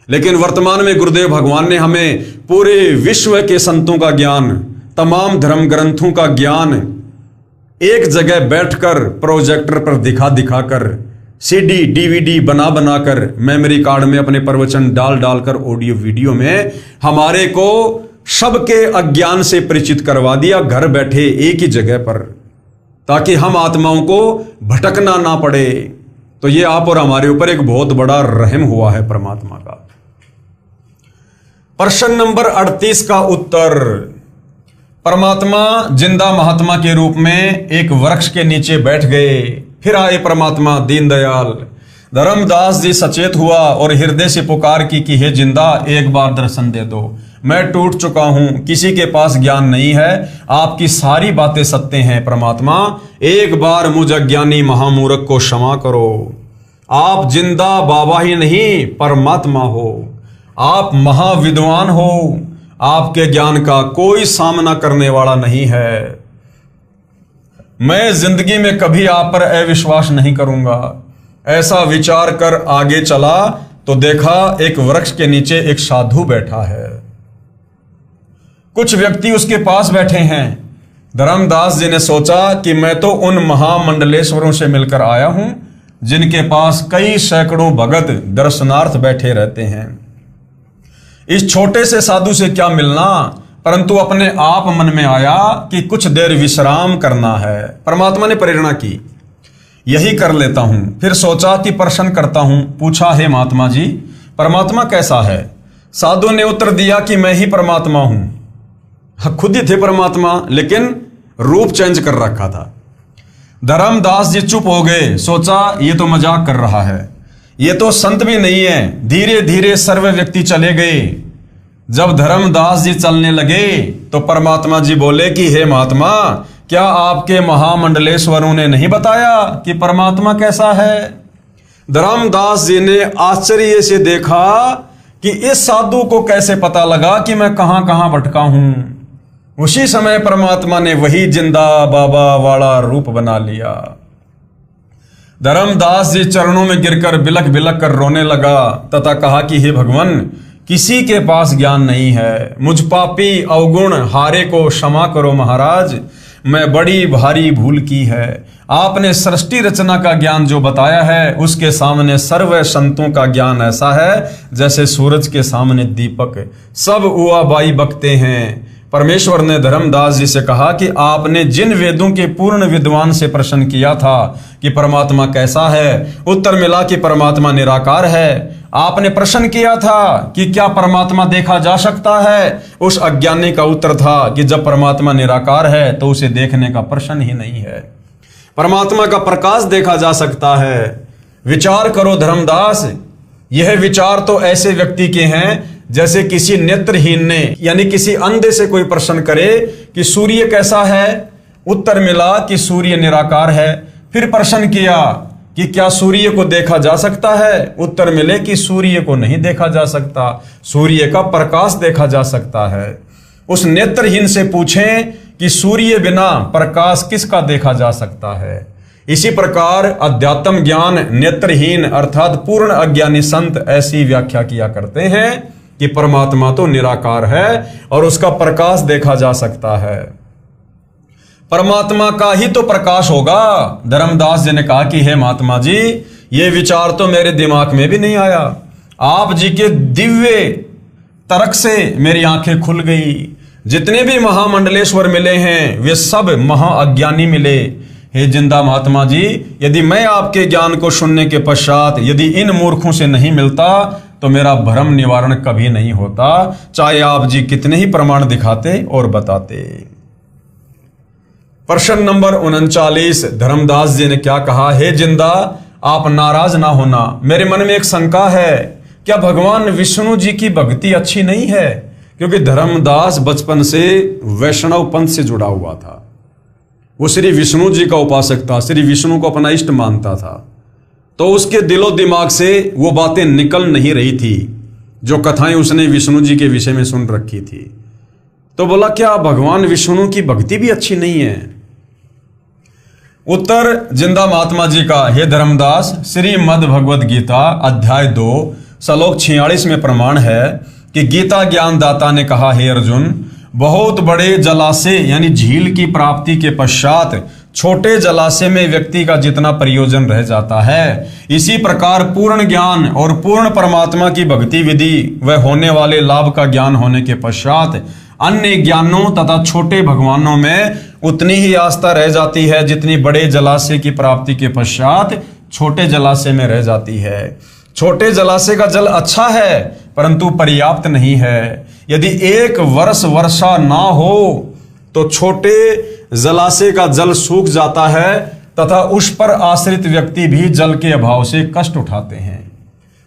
लेकिन वर्तमान में गुरुदेव भगवान ने हमें पूरे विश्व के संतों का ज्ञान, तमाम धर्म ग्रंथों का ज्ञान एक जगह बैठकर प्रोजेक्टर पर दिखा दिखा कर, सीडी डीवीडी बना बनाकर, मेमोरी कार्ड में अपने प्रवचन डाल डालकर, ऑडियो वीडियो में हमारे को सबके अज्ञान से परिचित करवा दिया, घर बैठे एक ही जगह पर, ताकि हम आत्माओं को भटकना ना पड़े। तो ये आप और हमारे ऊपर एक बहुत बड़ा रहम हुआ है परमात्मा का। प्रश्न नंबर 38 का उत्तर। परमात्मा जिंदा महात्मा के रूप में एक वृक्ष के नीचे बैठ गए। फिर आए परमात्मा दीनदयाल। धर्मदास जी सचेत हुआ और हृदय से पुकार की कि हे जिंदा, एक बार दर्शन दे दो, मैं टूट चुका हूं, किसी के पास ज्ञान नहीं है, आपकी सारी बातें सत्य हैं परमात्मा, एक बार मुझ अज्ञानी महामूर्ख को क्षमा करो। आप जिंदा बाबा ही नहीं परमात्मा हो, आप महाविद्वान हो, आपके ज्ञान का कोई सामना करने वाला नहीं है। मैं जिंदगी में कभी आप पर अविश्वास नहीं करूंगा। ऐसा विचार कर आगे चला तो देखा एक वृक्ष के नीचे एक साधु बैठा है। कुछ व्यक्ति उसके पास बैठे हैं। धर्मदास जी ने सोचा कि मैं तो उन महामंडलेश्वरों से मिलकर आया हूं जिनके पास कई सैकड़ों भगत दर्शनार्थ बैठे रहते हैं। इस छोटे से साधु से क्या मिलना, परंतु अपने आप मन में आया कि कुछ देर विश्राम करना है। परमात्मा ने प्रेरणा की, यही कर लेता हूं। फिर सोचा कि प्रश्न करता हूं। पूछा, हे महात्मा जी, परमात्मा कैसा है? साधु ने उत्तर दिया कि मैं ही परमात्मा हूं। खुद ही थे परमात्मा, लेकिन रूप चेंज कर रखा था। धर्मदास जी चुप हो गए। सोचा ये तो मजाक कर रहा है, ये तो संत भी नहीं है। धीरे धीरे सर्व व्यक्ति चले गए। जब धर्मदास जी चलने लगे तो परमात्मा जी बोले कि हे महात्मा, क्या आपके महामंडलेश्वरों ने नहीं बताया कि परमात्मा कैसा है? धर्मदास जी ने आश्चर्य से देखा कि इस साधु को कैसे पता लगा कि मैं कहां कहां भटका हूं। उसी समय परमात्मा ने वही जिंदा बाबा वाला रूप बना लिया। धर्मदास जी चरणों में गिरकर बिलख बिलख कर रोने लगा तथा कहा कि हे भगवान, किसी के पास ज्ञान नहीं है, मुझ पापी अवगुण हारे को क्षमा करो महाराज, मैं बड़ी भारी भूल की है। आपने सृष्टि रचना का ज्ञान जो बताया है उसके सामने सर्व संतों का ज्ञान ऐसा है जैसे सूरज के सामने दीपक, सब उआ बाई बकते हैं। परमेश्वर ने धर्मदास जी से कहा कि आपने जिन वेदों के पूर्ण विद्वान से प्रश्न किया था कि परमात्मा कैसा है, उत्तर मिला कि परमात्मा निराकार है। आपने प्रश्न किया था कि क्या परमात्मा देखा जा सकता है, उस अज्ञानी का उत्तर था कि जब परमात्मा निराकार है तो उसे देखने का प्रश्न ही नहीं है। परमात्मा का प्रकाश देखा जा सकता है। विचार करो धर्मदास, यह विचार तो ऐसे व्यक्ति के हैं जैसे किसी नेत्रहीन ने, यानी किसी अंधे से कोई प्रश्न करे कि सूर्य कैसा है, उत्तर मिला कि सूर्य निराकार है। फिर प्रश्न किया कि क्या सूर्य को देखा जा सकता है, उत्तर मिले कि सूर्य को नहीं देखा जा सकता, सूर्य का प्रकाश देखा जा सकता है। उस नेत्रहीन से पूछें कि सूर्य बिना प्रकाश किसका देखा जा सकता है। इसी प्रकार अध्यात्म ज्ञान नेत्रहीन अर्थात पूर्ण अज्ञानी संत ऐसी व्याख्या किया करते हैं कि परमात्मा तो निराकार है और उसका प्रकाश देखा जा सकता है। परमात्मा का ही तो प्रकाश होगा। धर्मदास जी ने कहा कि हे महात्मा जी, ये विचार तो मेरे दिमाग में भी नहीं आया। आप जी के दिव्य तर्क से मेरी आंखें खुल गई। जितने भी महामंडलेश्वर मिले हैं वे सब महाअज्ञानी मिले। हे जिंदा महात्मा जी, यदि मैं आपके ज्ञान को सुनने के पश्चात यदि इन मूर्खों से नहीं मिलता तो मेरा भ्रम निवारण कभी नहीं होता, चाहे आप जी कितने ही प्रमाण दिखाते और बताते। प्रश्न नंबर 39। धर्मदास जी ने क्या कहा? हे जिंदा, आप नाराज ना होना, मेरे मन में एक शंका है, क्या भगवान विष्णु जी की भक्ति अच्छी नहीं है? क्योंकि धर्मदास बचपन से वैष्णव पंथ से जुड़ा हुआ था। वो श्री विष्णु जी का उपासक था, श्री विष्णु को अपना इष्ट मानता था। तो उसके दिलो दिमाग से वो बातें निकल नहीं रही थी जो कथाएं उसने विष्णु जी के विषय में सुन रखी थी। तो बोला क्या भगवान विष्णु की भक्ति भी अच्छी नहीं है? उत्तर जिंदा महात्मा जी का, हे धर्मदास, श्रीमद् भगवद गीता अध्याय 2 श्लोक 46 में प्रमाण है कि गीता ज्ञानदाता ने कहा, हे अर्जुन, बहुत बड़े जलाशय यानी झील की प्राप्ति के पश्चात छोटे जलाशय में व्यक्ति का जितना प्रयोजन रह जाता है, इसी प्रकार पूर्ण ज्ञान और पूर्ण परमात्मा की भक्ति विधि व होने वाले लाभ का ज्ञान होने के पश्चात अन्य ज्ञानों तथा छोटे भगवानों में उतनी ही आस्था रह जाती है जितनी बड़े जलाशय की प्राप्ति के पश्चात छोटे जलाशय में रह जाती है। छोटे जलाशय का जल अच्छा है परंतु पर्याप्त नहीं है। यदि 1 वर्ष वर्षा ना हो तो छोटे जलाशय का जल सूख जाता है तथा उस पर आश्रित व्यक्ति भी जल के अभाव से कष्ट उठाते हैं।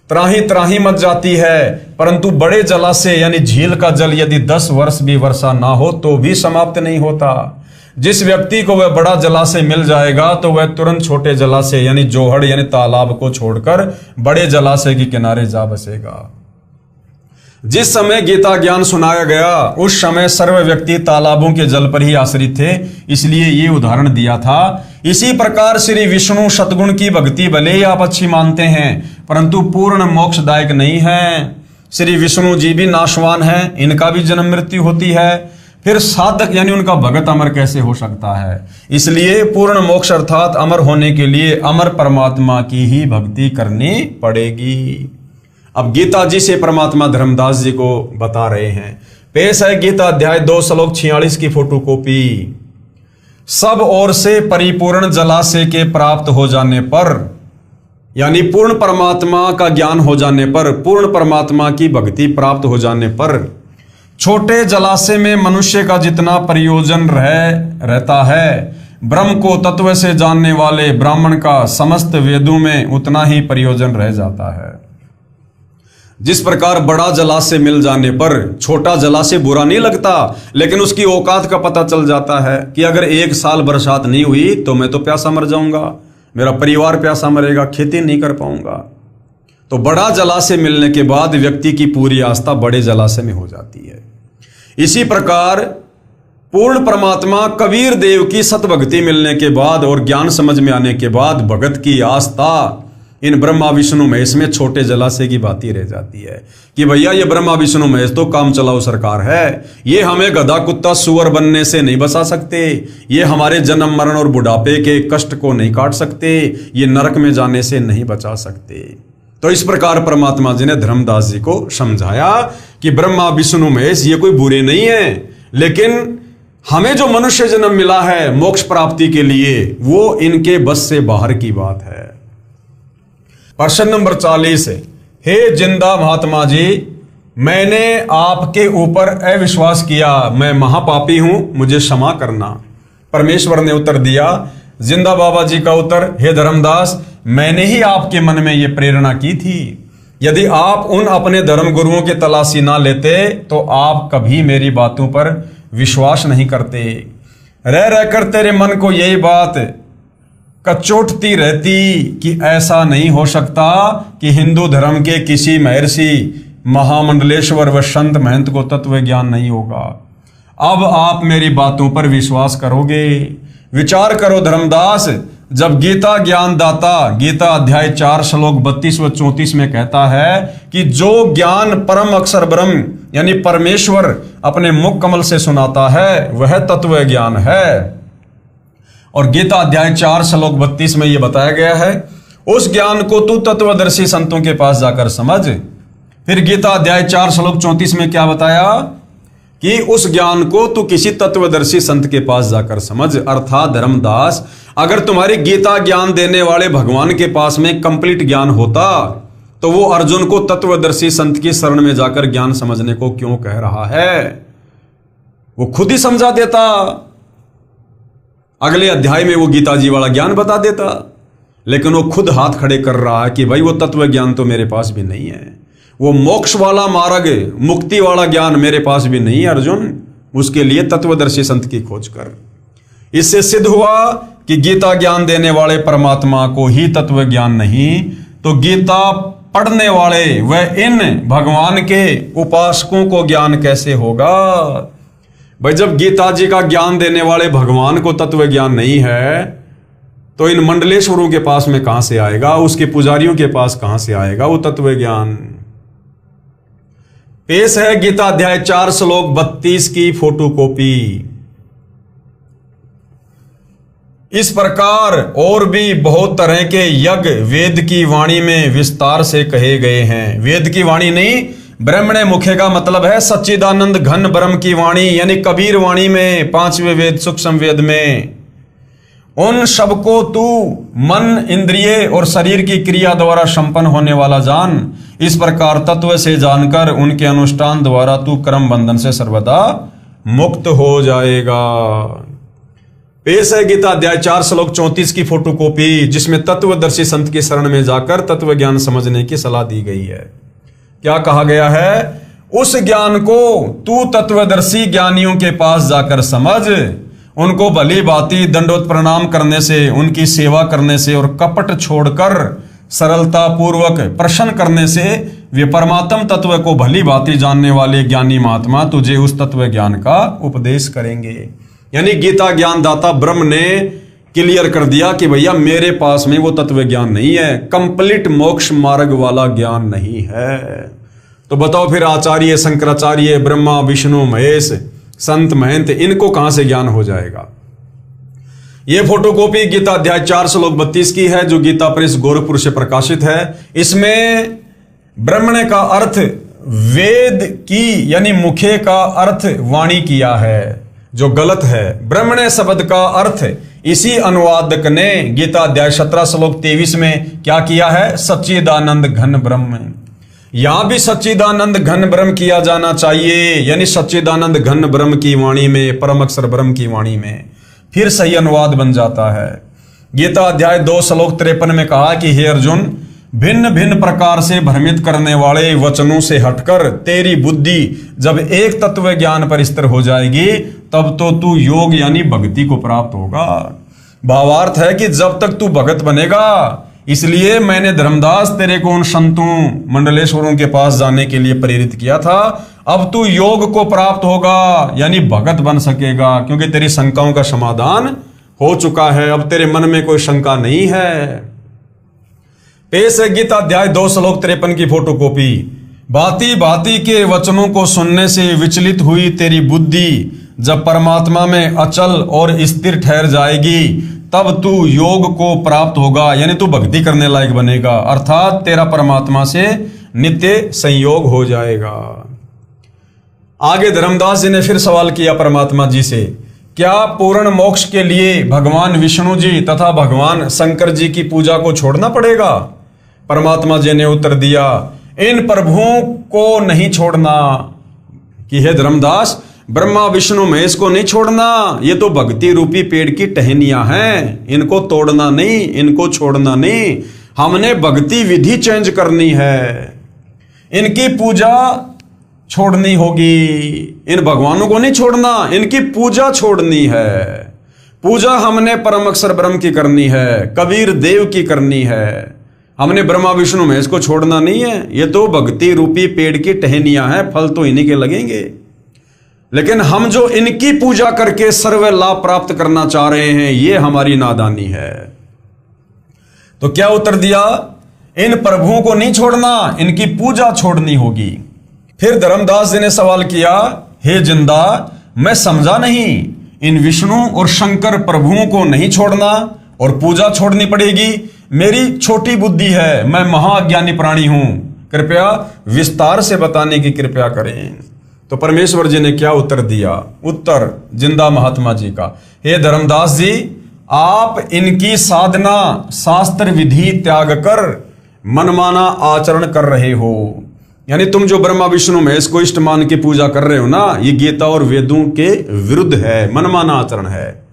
त्राही त्राही मच जाती है, परंतु बड़े जलाशय यानी झील का जल यदि 10 वर्ष भी वर्षा ना हो तो भी समाप्त नहीं होता। जिस व्यक्ति को वह बड़ा जलाशय मिल जाएगा तो वह तुरंत छोटे जलाशय यानी जोहड़ यानी तालाब को छोड़कर बड़े जलाशय के किनारे जा बसेगा। जिस समय गीता ज्ञान सुनाया गया उस समय सर्व व्यक्ति तालाबों के जल पर ही आश्रित थे, इसलिए ये उदाहरण दिया था। इसी प्रकार श्री विष्णु सतगुण की भक्ति भले ही आप अच्छी मानते हैं परंतु पूर्ण मोक्षदायक नहीं है। श्री विष्णु जी भी नाशवान है, इनका भी जन्म मृत्यु होती है, फिर साधक यानी उनका भगत अमर कैसे हो सकता है? इसलिए पूर्ण मोक्ष अर्थात अमर होने के लिए अमर परमात्मा की ही भक्ति करनी पड़ेगी। अब गीता जी से परमात्मा धर्मदास जी को बता रहे हैं। पेश है गीता अध्याय 2 श्लोक 46 की फोटोकॉपी। सब ओर से परिपूर्ण जलाशय के प्राप्त हो जाने पर यानी पूर्ण परमात्मा का ज्ञान हो जाने पर, पूर्ण परमात्मा की भक्ति प्राप्त हो जाने पर छोटे जलाशय में मनुष्य का जितना प्रयोजन रहता है, ब्रह्म को तत्व से जानने वाले ब्राह्मण का समस्त वेदों में उतना ही प्रयोजन रह जाता है। जिस प्रकार बड़ा जलाशय मिल जाने पर छोटा जलाशय बुरा नहीं लगता, लेकिन उसकी औकात का पता चल जाता है कि अगर 1 साल बरसात नहीं हुई तो मैं तो प्यासा मर जाऊंगा, मेरा परिवार प्यासा मरेगा, खेती नहीं कर पाऊंगा। तो बड़ा जलाशय मिलने के बाद व्यक्ति की पूरी आस्था बड़े जलाशय में हो जाती है। इसी प्रकार पूर्ण परमात्मा कबीर देव की सतभक्ति मिलने के बाद और ज्ञान समझ में आने के बाद भगत की आस्था इन ब्रह्मा विष्णु महेश में छोटे जलाशय की बाती रह जाती है कि भैया ये ब्रह्मा विष्णु महेश तो काम चलाओ सरकार है, ये हमें गधा कुत्ता सुअर बनने से नहीं बचा सकते, ये हमारे जन्म मरण और बुढ़ापे के कष्ट को नहीं काट सकते, ये नरक में जाने से नहीं बचा सकते। तो इस प्रकार परमात्मा जी ने धर्मदास जी को समझाया कि ब्रह्मा विष्णु महेश ये कोई बुरे नहीं है, लेकिन हमें जो मनुष्य जन्म मिला है मोक्ष प्राप्ति के लिए वो इनके बस से बाहर की बात है। प्रश्न नंबर 40 है, हे जिंदा महात्मा जी, मैंने आपके ऊपर अविश्वास किया, मैं महापापी हूं, मुझे क्षमा करना। परमेश्वर ने उत्तर दिया, जिंदा बाबा जी का उत्तर, हे धर्मदास, मैंने ही आपके मन में यह प्रेरणा की थी। यदि आप उन अपने धर्म गुरुओं की तलाशी ना लेते तो आप कभी मेरी बातों पर विश्वास नहीं करते। रह रहकर तेरे मन को यही बात कचोटती रहती कि ऐसा नहीं हो सकता कि हिंदू धर्म के किसी महर्षि महामंडलेश्वर व संत महंत को तत्व ज्ञान नहीं होगा। अब आप मेरी बातों पर विश्वास करोगे। विचार करो धर्मदास, जब गीता ज्ञान दाता गीता अध्याय 4 श्लोक 32 व 34 में कहता है कि जो ज्ञान परम अक्षर ब्रह्म यानी परमेश्वर अपने मुख कमल से सुनाता है वह तत्व ज्ञान है, और गीता अध्याय 4 श्लोक 32 में यह बताया गया है उस ज्ञान को तू तत्वदर्शी संतों के पास जाकर समझ। फिर गीता अध्याय 4 श्लोक 34 में क्या बताया कि उस ज्ञान को तू किसी तत्वदर्शी संत के पास जाकर समझ। अर्थात धर्मदास, अगर तुम्हारी गीता ज्ञान देने वाले भगवान के पास में कंप्लीट ज्ञान होता तो वो अर्जुन को तत्वदर्शी संत की शरण में जाकर ज्ञान समझने को क्यों कह रहा है? वो खुद ही समझा देता, अगले अध्याय में वो गीता जी वाला ज्ञान बता देता, लेकिन वो खुद हाथ खड़े कर रहा है कि भाई वो तत्व ज्ञान तो मेरे पास भी नहीं है, वो मोक्ष वाला मार्ग मुक्ति वाला ज्ञान मेरे पास भी नहीं है अर्जुन, उसके लिए तत्वदर्शी संत की खोज कर। इससे सिद्ध हुआ कि गीता ज्ञान देने वाले परमात्मा को ही तत्व ज्ञान नहीं तो गीता पढ़ने वाले व इन भगवान के उपासकों को ज्ञान कैसे होगा? भाई जब गीता जी का ज्ञान देने वाले भगवान को तत्व ज्ञान नहीं है तो इन मंडलेश्वरों के पास में कहां से आएगा, उसके पुजारियों के पास कहां से आएगा वो तत्व ज्ञान। पेश है गीता अध्याय 4 श्लोक 32 की फोटोकॉपी। इस प्रकार और भी बहुत तरह के यज्ञ वेद की वाणी में विस्तार से कहे गए हैं। वेद की वाणी नहीं, ब्रह्मणे मुखे का मतलब है सच्चिदानंद घन ब्रह्म की वाणी, यानी कबीर वाणी में, 5वें वेद सूक्ष्म वेद में। उन सबको तू मन, इंद्रिय और शरीर की क्रिया द्वारा संपन्न होने वाला जान। इस प्रकार तत्व से जानकर उनके अनुष्ठान द्वारा तू कर्म बंधन से सर्वदा मुक्त हो जाएगा। पेश है गीता अध्याय 4 श्लोक 34 की फोटोकॉपी, जिसमें तत्वदर्शी संत की शरण में जाकर तत्व ज्ञान समझने की सलाह दी गई है। क्या कहा गया है? उस ज्ञान को तू तत्वदर्शी ज्ञानियों के पास जाकर समझ, उनको भली भांति दंडवत प्रणाम करने से, उनकी सेवा करने से और कपट छोड़कर सरलता पूर्वक प्रश्न करने से वे परमात्म तत्व को भली भांति जानने वाले ज्ञानी महात्मा तुझे उस तत्व ज्ञान का उपदेश करेंगे। यानी गीता ज्ञान दाता ब्रह्म ने क्लियर कर दिया कि भैया मेरे पास में वो तत्व ज्ञान नहीं है, कंप्लीट मोक्ष मार्ग वाला ज्ञान नहीं है। तो बताओ फिर आचार्य, शंकराचार्य, ब्रह्मा, विष्णु, महेश, संत, महंत, इनको कहां से ज्ञान हो जाएगा? यह फोटोकॉपी गीता अध्याय 4 श्लोक 32 की है, जो गीता प्रेस गोरखपुर से प्रकाशित है। इसमें ब्रह्मणे का अर्थ वेद की यानी मुखे का अर्थ वाणी किया है, जो गलत है। ब्रह्मणे शब्द का अर्थ इसी अनुवादक ने गीता अध्याय 17 श्लोक 23 में क्या किया है? सच्चिदानंद घन ब्रह्म। यहां भी सच्चिदानंद घन ब्रह्म किया जाना चाहिए, यानी सच्चिदानंद घन ब्रह्म की वाणी में, परम अक्षर ब्रह्म की वाणी में, फिर सही अनुवाद बन जाता है। गीता अध्याय 2 श्लोक 53 में कहा कि हे अर्जुन, भिन्न भिन्न प्रकार से भ्रमित करने वाले वचनों से हटकर तेरी बुद्धि जब एक तत्व ज्ञान पर स्थिर हो जाएगी तब तो तू योग यानी भक्ति को प्राप्त होगा। भावार्थ है कि जब तक तू भगत बनेगा, इसलिए मैंने धर्मदास तेरे को उन संतों मंडलेश्वरों के पास जाने के लिए प्रेरित किया था। अब तू योग को प्राप्त होगा यानी भगत बन सकेगा, क्योंकि तेरी शंकाओं का समाधान हो चुका है। अब तेरे मन में कोई शंका नहीं है। पेश है गीता अध्याय 2 श्लोक 53 की फोटोकॉपी। भांति भांति के वचनों को सुनने से विचलित हुई तेरी बुद्धि जब परमात्मा में अचल और स्थिर ठहर जाएगी तब तू योग को प्राप्त होगा, यानी तू भक्ति करने लायक बनेगा, अर्थात तेरा परमात्मा से नित्य संयोग हो जाएगा। आगे धर्मदास जी ने फिर सवाल किया परमात्मा जी से, क्या पूर्ण मोक्ष के लिए भगवान विष्णु जी तथा भगवान शंकर जी की पूजा को छोड़ना पड़ेगा? परमात्मा जी ने उत्तर दिया, इन प्रभुओं को नहीं छोड़ना। कि हे धर्मदास, ब्रह्मा विष्णु महेश को नहीं छोड़ना, ये तो भक्ति रूपी पेड़ की टहनियां हैं, इनको तोड़ना नहीं, इनको छोड़ना नहीं। हमने भक्ति विधि चेंज करनी है, इनकी पूजा छोड़नी होगी। इन भगवानों को नहीं छोड़ना, इनकी पूजा छोड़नी है। पूजा हमने परम अक्षर ब्रह्म की करनी है, कबीर देव की करनी है। हमने ब्रह्मा विष्णु महेश को छोड़ना नहीं है। ये तो भक्ति रूपी पेड़ की टहनियां हैं, फल तो इन्हीं के लगेंगे। लेकिन हम जो इनकी पूजा करके सर्व लाभ प्राप्त करना चाह रहे हैं, ये हमारी नादानी है। तो क्या उत्तर दिया? इन प्रभुओं को नहीं छोड़ना, इनकी पूजा छोड़नी होगी। फिर धर्मदास जी ने सवाल किया, हे जिंदा, मैं समझा नहीं, इन विष्णु और शंकर प्रभुओं को नहीं छोड़ना और पूजा छोड़नी पड़ेगी? मेरी छोटी बुद्धि है, मैं महाज्ञानी प्राणी हूं, कृपया विस्तार से बताने की कृपा करें। तो परमेश्वर जी ने क्या उत्तर दिया? उत्तर जिंदा महात्मा जी का, हे धर्मदास जी, आप इनकी साधना शास्त्र विधि त्याग कर मनमाना आचरण कर रहे हो। यानी तुम जो ब्रह्मा विष्णु महेश को इष्ट मान के पूजा कर रहे हो ना, ये गीता और वेदों के विरुद्ध है, मनमाना आचरण है,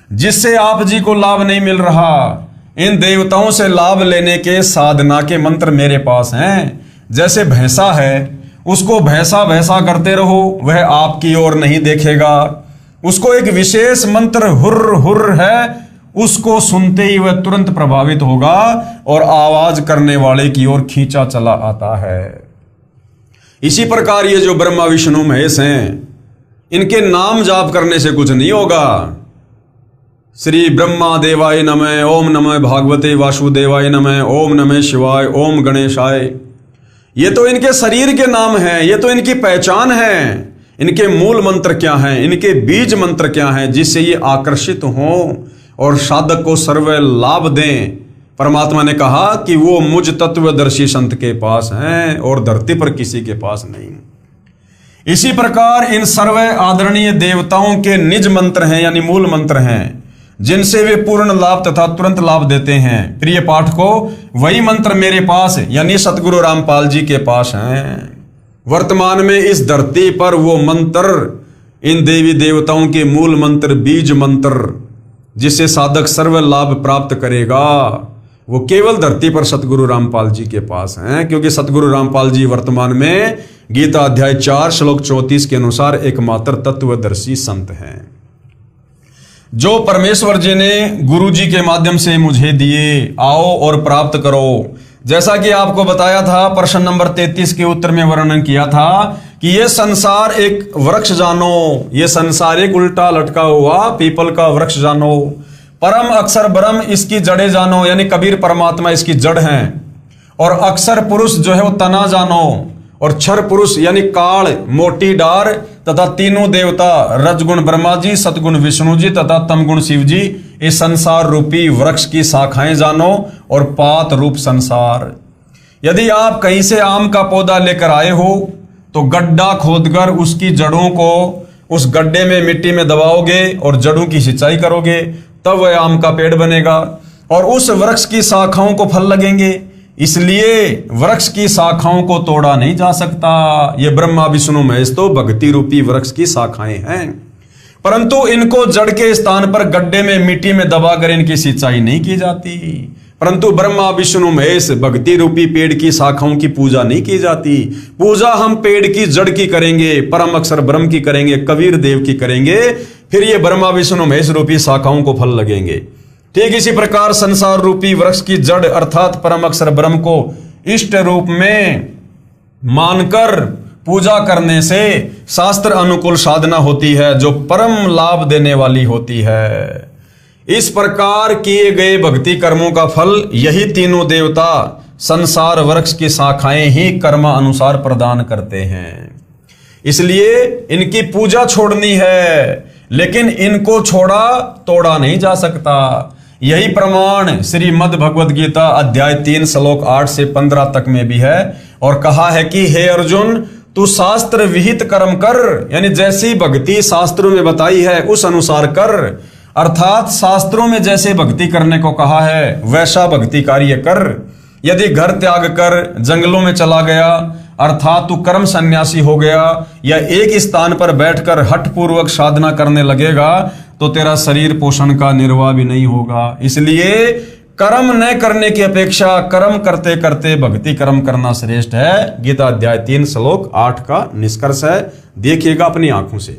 जिससे आप जी को लाभ नहीं मिल रहा। इन देवताओं से लाभ लेने के साधना के मंत्र मेरे पास हैं। जैसे भैंसा है, उसको भैंसा भैंसा करते रहो, वह आपकी ओर नहीं देखेगा। उसको एक विशेष मंत्र हुर्र हुर्र है, उसको सुनते ही वह तुरंत प्रभावित होगा और आवाज करने वाले की ओर खींचा चला आता है। इसी प्रकार ये जो ब्रह्मा विष्णु महेश हैं, इनके नाम जाप करने से कुछ नहीं होगा। श्री ब्रह्मा देवाय नमः, ओम नमः भागवते वासुदेवाय नमः, ओम नमः शिवाय, ओम गणेशाय, ये तो इनके शरीर के नाम हैं, ये तो इनकी पहचान है। इनके मूल मंत्र क्या हैं, इनके बीज मंत्र क्या हैं, जिससे ये आकर्षित हों और साधक को सर्व लाभ दें। परमात्मा ने कहा कि वो मुझ तत्वदर्शी संत के पास हैं और धरती पर किसी के पास नहीं। इसी प्रकार इन सर्व आदरणीय देवताओं के निज मंत्र हैं, यानी मूल मंत्र हैं, जिनसे वे पूर्ण लाभ तथा तुरंत लाभ देते हैं। प्रिय पाठकों, वही मंत्र मेरे पास यानी सतगुरु रामपाल जी के पास हैं। वर्तमान में इस धरती पर वो मंत्र, इन देवी देवताओं के मूल मंत्र, बीज मंत्र, जिससे साधक सर्व लाभ प्राप्त करेगा, वो केवल धरती पर सतगुरु रामपाल जी के पास हैं। क्योंकि सतगुरु रामपाल जी वर्तमान में गीता अध्याय 4 श्लोक 34 के अनुसार एकमात्र तत्वदर्शी संत हैं, जो परमेश्वर जी ने गुरु जी के माध्यम से मुझे दिए। आओ और प्राप्त करो। जैसा कि आपको बताया था, प्रश्न नंबर 33 के उत्तर में वर्णन किया था कि ये संसार एक वृक्ष जानो, ये संसार एक उल्टा लटका हुआ पीपल का वृक्ष जानो, परम अक्षर ब्रह्म इसकी जड़े जानो, यानी कबीर परमात्मा इसकी जड़ हैं, और अक्षर पुरुष जो है वो तना जानो, और क्षर पुरुष यानी काल मोटी डार तथा तीनों देवता रजगुण ब्रह्मा जी, सतगुण विष्णु जी तथा तमगुण शिव जी, इस संसार रूपी वृक्ष की शाखाएं जानो, और पात रूप संसार। यदि आप कहीं से आम का पौधा लेकर आए हो तो गड्ढा खोदकर उसकी जड़ों को उस गड्ढे में मिट्टी में दबाओगे और जड़ों की सिंचाई करोगे, तब वह आम का पेड़ बनेगा और उस वृक्ष की शाखाओं को फल लगेंगे। इसलिए वृक्ष की शाखाओं को तोड़ा नहीं जा सकता। ये ब्रह्मा विष्णु महेश तो भक्ति रूपी वृक्ष की शाखाएं हैं, परंतु इनको जड़ के स्थान पर गड्ढे में मिट्टी में दबाकर इनकी सिंचाई नहीं की जाती। परंतु ब्रह्मा विष्णु महेश भक्ति रूपी पेड़ की शाखाओं की पूजा नहीं की जाती। पूजा हम पेड़ की जड़ की करेंगे, परम अक्षर ब्रह्म की करेंगे, कबीर देव की करेंगे, फिर ये ब्रह्मा विष्णु महेश रूपी शाखाओं को फल लगेंगे। ठीक इसी प्रकार संसार रूपी वृक्ष की जड़ अर्थात परम अक्षर ब्रह्म को इष्ट रूप में मानकर पूजा करने से शास्त्र अनुकूल साधना होती है, जो परम लाभ देने वाली होती है। इस प्रकार किए गए भक्ति कर्मों का फल यही तीनों देवता संसार वृक्ष की शाखाएं ही कर्म अनुसार प्रदान करते हैं। इसलिए इनकी पूजा छोड़नी है, लेकिन इनको छोड़ा तोड़ा नहीं जा सकता। यही प्रमाण श्रीमद् भगवद गीता अध्याय 3 श्लोक 8 से 15 तक में भी है, और कहा है कि हे अर्जुन, तू शास्त्र विहित कर्म कर, यानी जैसी भक्ति शास्त्रों में बताई है उस अनुसार कर, अर्थात शास्त्रों में जैसे भक्ति करने को कहा है वैसा भक्ति कार्य कर। यदि घर त्याग कर जंगलों में चला गया, अर्थात तू कर्म सन्यासी हो गया, या एक स्थान पर बैठकर हठ पूर्वक साधना करने लगेगा, तो तेरा शरीर पोषण का निर्वाह भी नहीं होगा। इसलिए कर्म न करने की अपेक्षा कर्म करते करते भक्ति कर्म करना श्रेष्ठ है। गीता अध्याय 3 श्लोक 8 का निष्कर्ष है, देखिएगा अपनी आंखों से।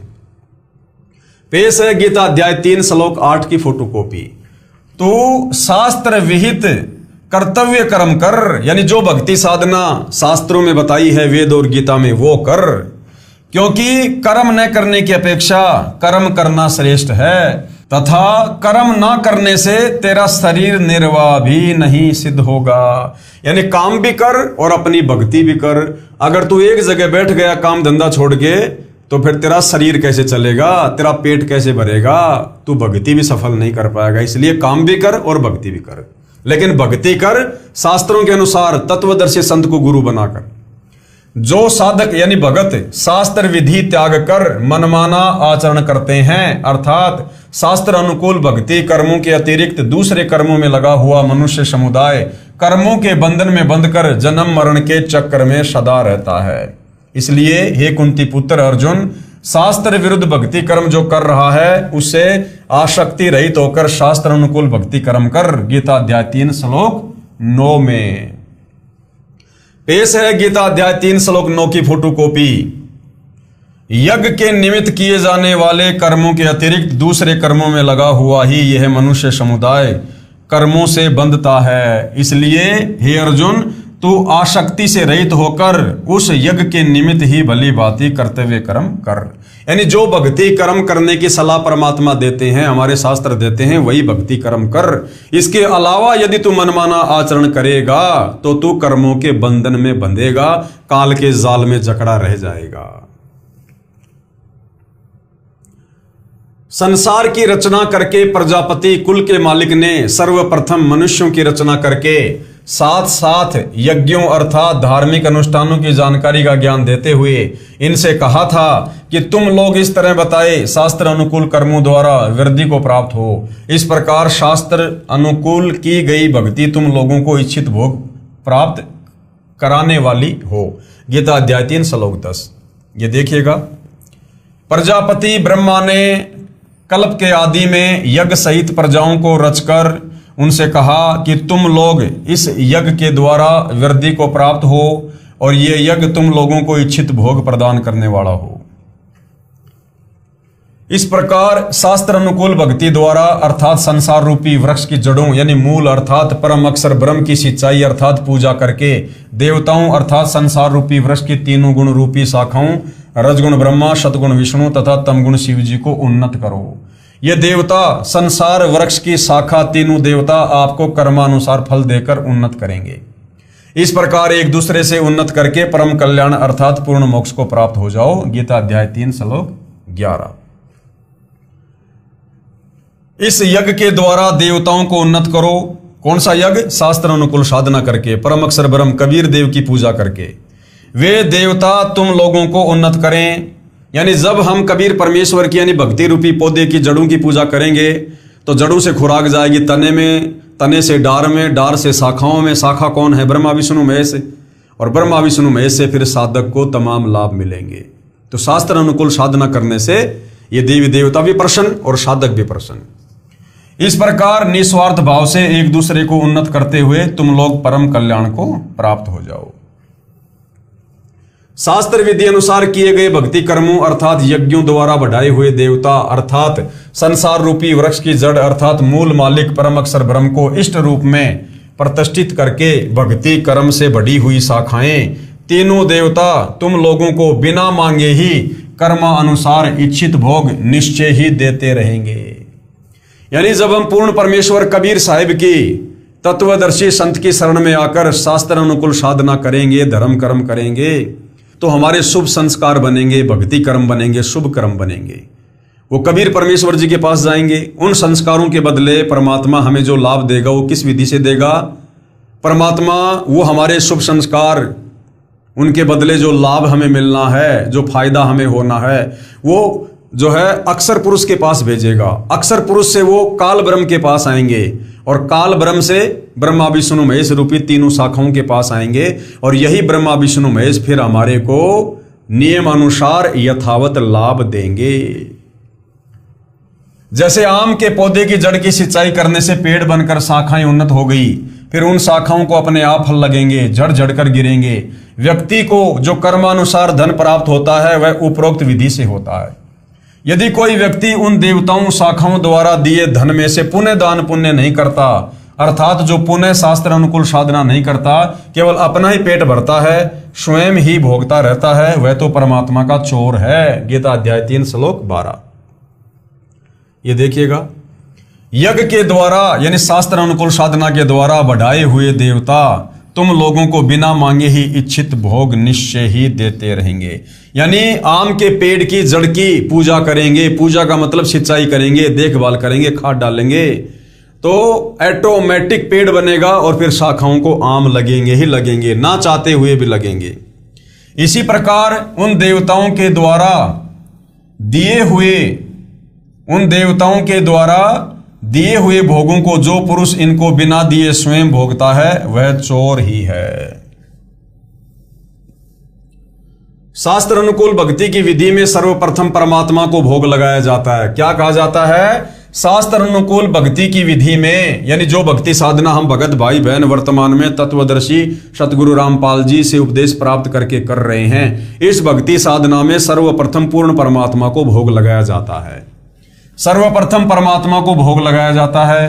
पेश है गीता अध्याय 3 श्लोक 8 की फोटोकॉपी। तू शास्त्र विहित कर्तव्य कर्म कर, यानी जो भक्ति साधना शास्त्रों में बताई है वेद और गीता में वो कर, क्योंकि कर्म न करने की अपेक्षा कर्म करना श्रेष्ठ है, तथा कर्म ना करने से तेरा शरीर निर्वाह भी नहीं सिद्ध होगा। यानी काम भी कर और अपनी भक्ति भी कर। अगर तू एक जगह बैठ गया काम धंधा छोड़ के, तो फिर तेरा शरीर कैसे चलेगा, तेरा पेट कैसे भरेगा, तू भक्ति भी सफल नहीं कर पाएगा। इसलिए काम भी कर और भक्ति भी कर, लेकिन भक्ति कर शास्त्रों के अनुसार तत्वदर्शी संत को गुरु बनाकर। जो साधक यानी भगत शास्त्र विधि त्याग कर मनमाना आचरण करते हैं, अर्थात शास्त्र अनुकूल भक्ति कर्मों के अतिरिक्त दूसरे कर्मों में लगा हुआ मनुष्य समुदाय कर्मों के बंधन में बंधकर जन्म मरण के चक्कर में सदा रहता है। इसलिए हे कुंती पुत्र अर्जुन, शास्त्र विरुद्ध भक्ति कर्म जो कर रहा है उससे आसक्ति रहित होकर शास्त्र अनुकूल भक्ति कर्म कर। गीता अध्याय 3 श्लोक 9 में पेश है गीता अध्याय 3 श्लोक 9 की फोटोकॉपी। यज्ञ के निमित्त किए जाने वाले कर्मों के अतिरिक्त दूसरे कर्मों में लगा हुआ ही यह मनुष्य समुदाय कर्मों से बंधता है। इसलिए हे अर्जुन, तू आसक्ति से रहित होकर उस यज्ञ के निमित्त ही भली भांति कर्तव्य कर्म कर। यानी जो भक्ति कर्म करने की सलाह परमात्मा देते हैं, हमारे शास्त्र देते हैं, वही भक्ति कर्म कर। इसके अलावा यदि तू मनमाना आचरण करेगा तो तू कर्मों के बंधन में बंधेगा, काल के जाल में जकड़ा रह जाएगा। संसार की रचना करके प्रजापति कुल के मालिक ने सर्वप्रथम मनुष्यों की रचना करके साथ साथ यज्ञों अर्थात धार्मिक अनुष्ठानों की जानकारी का ज्ञान देते हुए इनसे कहा था कि तुम लोग इस तरह बताए शास्त्र अनुकूल कर्मों द्वारा वृद्धि को प्राप्त हो। इस प्रकार शास्त्र अनुकूल की गई भक्ति तुम लोगों को इच्छित भोग प्राप्त कराने वाली हो। गीता अध्याय 3 श्लोक 10। ये देखिएगा, प्रजापति ब्रह्मा ने कल्प के आदि में यज्ञ सहित प्रजाओं को रचकर उनसे कहा कि तुम लोग इस यज्ञ के द्वारा वृद्धि को प्राप्त हो और ये यज्ञ तुम लोगों को इच्छित भोग प्रदान करने वाला हो। इस प्रकार शास्त्र अनुकूल भक्ति द्वारा अर्थात संसार रूपी वृक्ष की जड़ों यानी मूल अर्थात परम अक्षर ब्रह्म की सिंचाई अर्थात पूजा करके देवताओं अर्थात संसार रूपी वृक्ष की तीनों गुण रूपी शाखाओं रजगुण ब्रह्मा, सतगुण विष्णु तथा तमगुण शिव जी को उन्नत करो। ये देवता संसार वृक्ष की शाखा तीनों देवता आपको कर्मानुसार फल देकर उन्नत करेंगे। इस प्रकार एक दूसरे से उन्नत करके परम कल्याण अर्थात पूर्ण मोक्ष को प्राप्त हो जाओ। गीता अध्याय 3 श्लोक 11। इस यज्ञ के द्वारा देवताओं को उन्नत करो। कौन सा यज्ञ? शास्त्र अनुकूल साधना करके, परम अक्षर ब्रह्म कबीर देव की पूजा करके वे देवता तुम लोगों को उन्नत करें। यानी जब हम कबीर परमेश्वर की यानी भक्ति रूपी पौधे की जड़ों की पूजा करेंगे तो जड़ों से खुराक जाएगी तने में, तने से डार में, डार से शाखाओं में। शाखा कौन है? ब्रह्मा विष्णु महेश। और ब्रह्मा विष्णु महेश से फिर साधक को तमाम लाभ मिलेंगे। तो शास्त्र अनुकूल साधना करने से ये देवी देवता भी प्रसन्न और साधक भी प्रसन्न। इस प्रकार निस्वार्थ भाव से एक दूसरे को उन्नत करते हुए तुम लोग परम कल्याण को प्राप्त हो जाओ। शास्त्र विधि अनुसार किए गए भक्ति कर्मों अर्थात यज्ञों द्वारा बढ़ाए हुए देवता अर्थात संसार रूपी वृक्ष की जड़ अर्थात मूल मालिक परम अक्षर ब्रह्म को इष्ट रूप में प्रतिष्ठित करके भक्ति कर्म से बढ़ी हुई शाखाएं तीनों देवता तुम लोगों को बिना मांगे ही कर्मानुसार इच्छित भोग निश्चय ही देते रहेंगे। यानी जब हम पूर्ण परमेश्वर कबीर साहिब की तत्वदर्शी संत की शरण में आकर शास्त्र अनुकूल साधना करेंगे, धर्म कर्म करेंगे तो हमारे शुभ संस्कार बनेंगे, भक्ति कर्म बनेंगे, शुभ कर्म बनेंगे। वो कबीर परमेश्वर जी के पास जाएंगे। उन संस्कारों के बदले परमात्मा हमें जो लाभ देगा वो किस विधि से देगा? परमात्मा वो हमारे शुभ संस्कार, उनके बदले जो लाभ हमें मिलना है, जो फायदा हमें होना है, वो जो है अक्षर पुरुष के पास भेजेगा। अक्षर पुरुष से वो काल ब्रह्म के पास आएंगे और काल ब्रह्म से ब्रह्मा विष्णु महेश रूपी तीनों शाखाओं के पास आएंगे और यही ब्रह्मा विष्णु महेश फिर हमारे को नियम अनुसार यथावत लाभ देंगे। जैसे आम के पौधे की जड़ की सिंचाई करने से पेड़ बनकर शाखाएं उन्नत हो गई, फिर उन शाखाओं को अपने आप फल लगेंगे, जड़ जड़कर गिरेंगे। व्यक्ति को जो कर्मानुसार धन प्राप्त होता है वह उपरोक्त विधि से होता है। यदि कोई व्यक्ति उन देवताओं शाखाओं द्वारा दिए धन में से पुण्य दान पुण्य नहीं करता अर्थात जो पुण्य शास्त्र अनुकूल साधना नहीं करता, केवल अपना ही पेट भरता है, स्वयं ही भोगता रहता है, वह तो परमात्मा का चोर है। गीता अध्याय 3 श्लोक 12। ये देखिएगा, यज्ञ के द्वारा यानी शास्त्र अनुकूल साधना के द्वारा बढ़ाए हुए देवता तुम लोगों को बिना मांगे ही इच्छित भोग निश्चय ही देते रहेंगे। यानी आम के पेड़ की जड़ की पूजा करेंगे, पूजा का मतलब सिंचाई करेंगे, देखभाल करेंगे, खाद डालेंगे तो ऑटोमेटिक पेड़ बनेगा और फिर शाखाओं को आम लगेंगे ही लगेंगे, ना चाहते हुए भी लगेंगे। इसी प्रकार उन देवताओं के द्वारा दिए हुए भोगों को जो पुरुष इनको बिना दिए स्वयं भोगता है वह चोर ही है। शास्त्र अनुकूल भक्ति की विधि में सर्वप्रथम परमात्मा को भोग लगाया जाता है। क्या कहा जाता है? शास्त्र अनुकूल भक्ति की विधि में यानी जो भक्ति साधना हम भगत भाई बहन वर्तमान में तत्वदर्शी सतगुरु रामपाल जी से उपदेश प्राप्त करके कर रहे हैं, इस भक्ति साधना में सर्वप्रथम पूर्ण परमात्मा को भोग लगाया जाता है। सर्वप्रथम परमात्मा को भोग लगाया जाता है।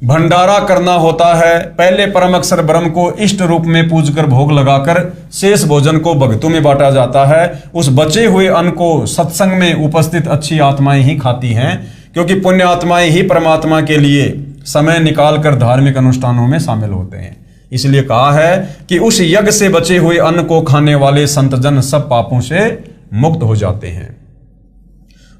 भंडारा करना होता है। पहले परम अक्षर ब्रह्म को इष्ट रूप में पूजकर भोग लगाकर शेष भोजन को भक्तों में बांटा जाता है। उस बचे हुए अन्न को सत्संग में उपस्थित अच्छी आत्माएं ही खाती हैं, क्योंकि पुण्य आत्माएं ही परमात्मा के लिए समय निकालकर धार्मिक अनुष्ठानों में शामिल होते हैं। इसलिए कहा है कि उस यज्ञ से बचे हुए अन्न को खाने वाले संतजन सब पापों से मुक्त हो जाते हैं।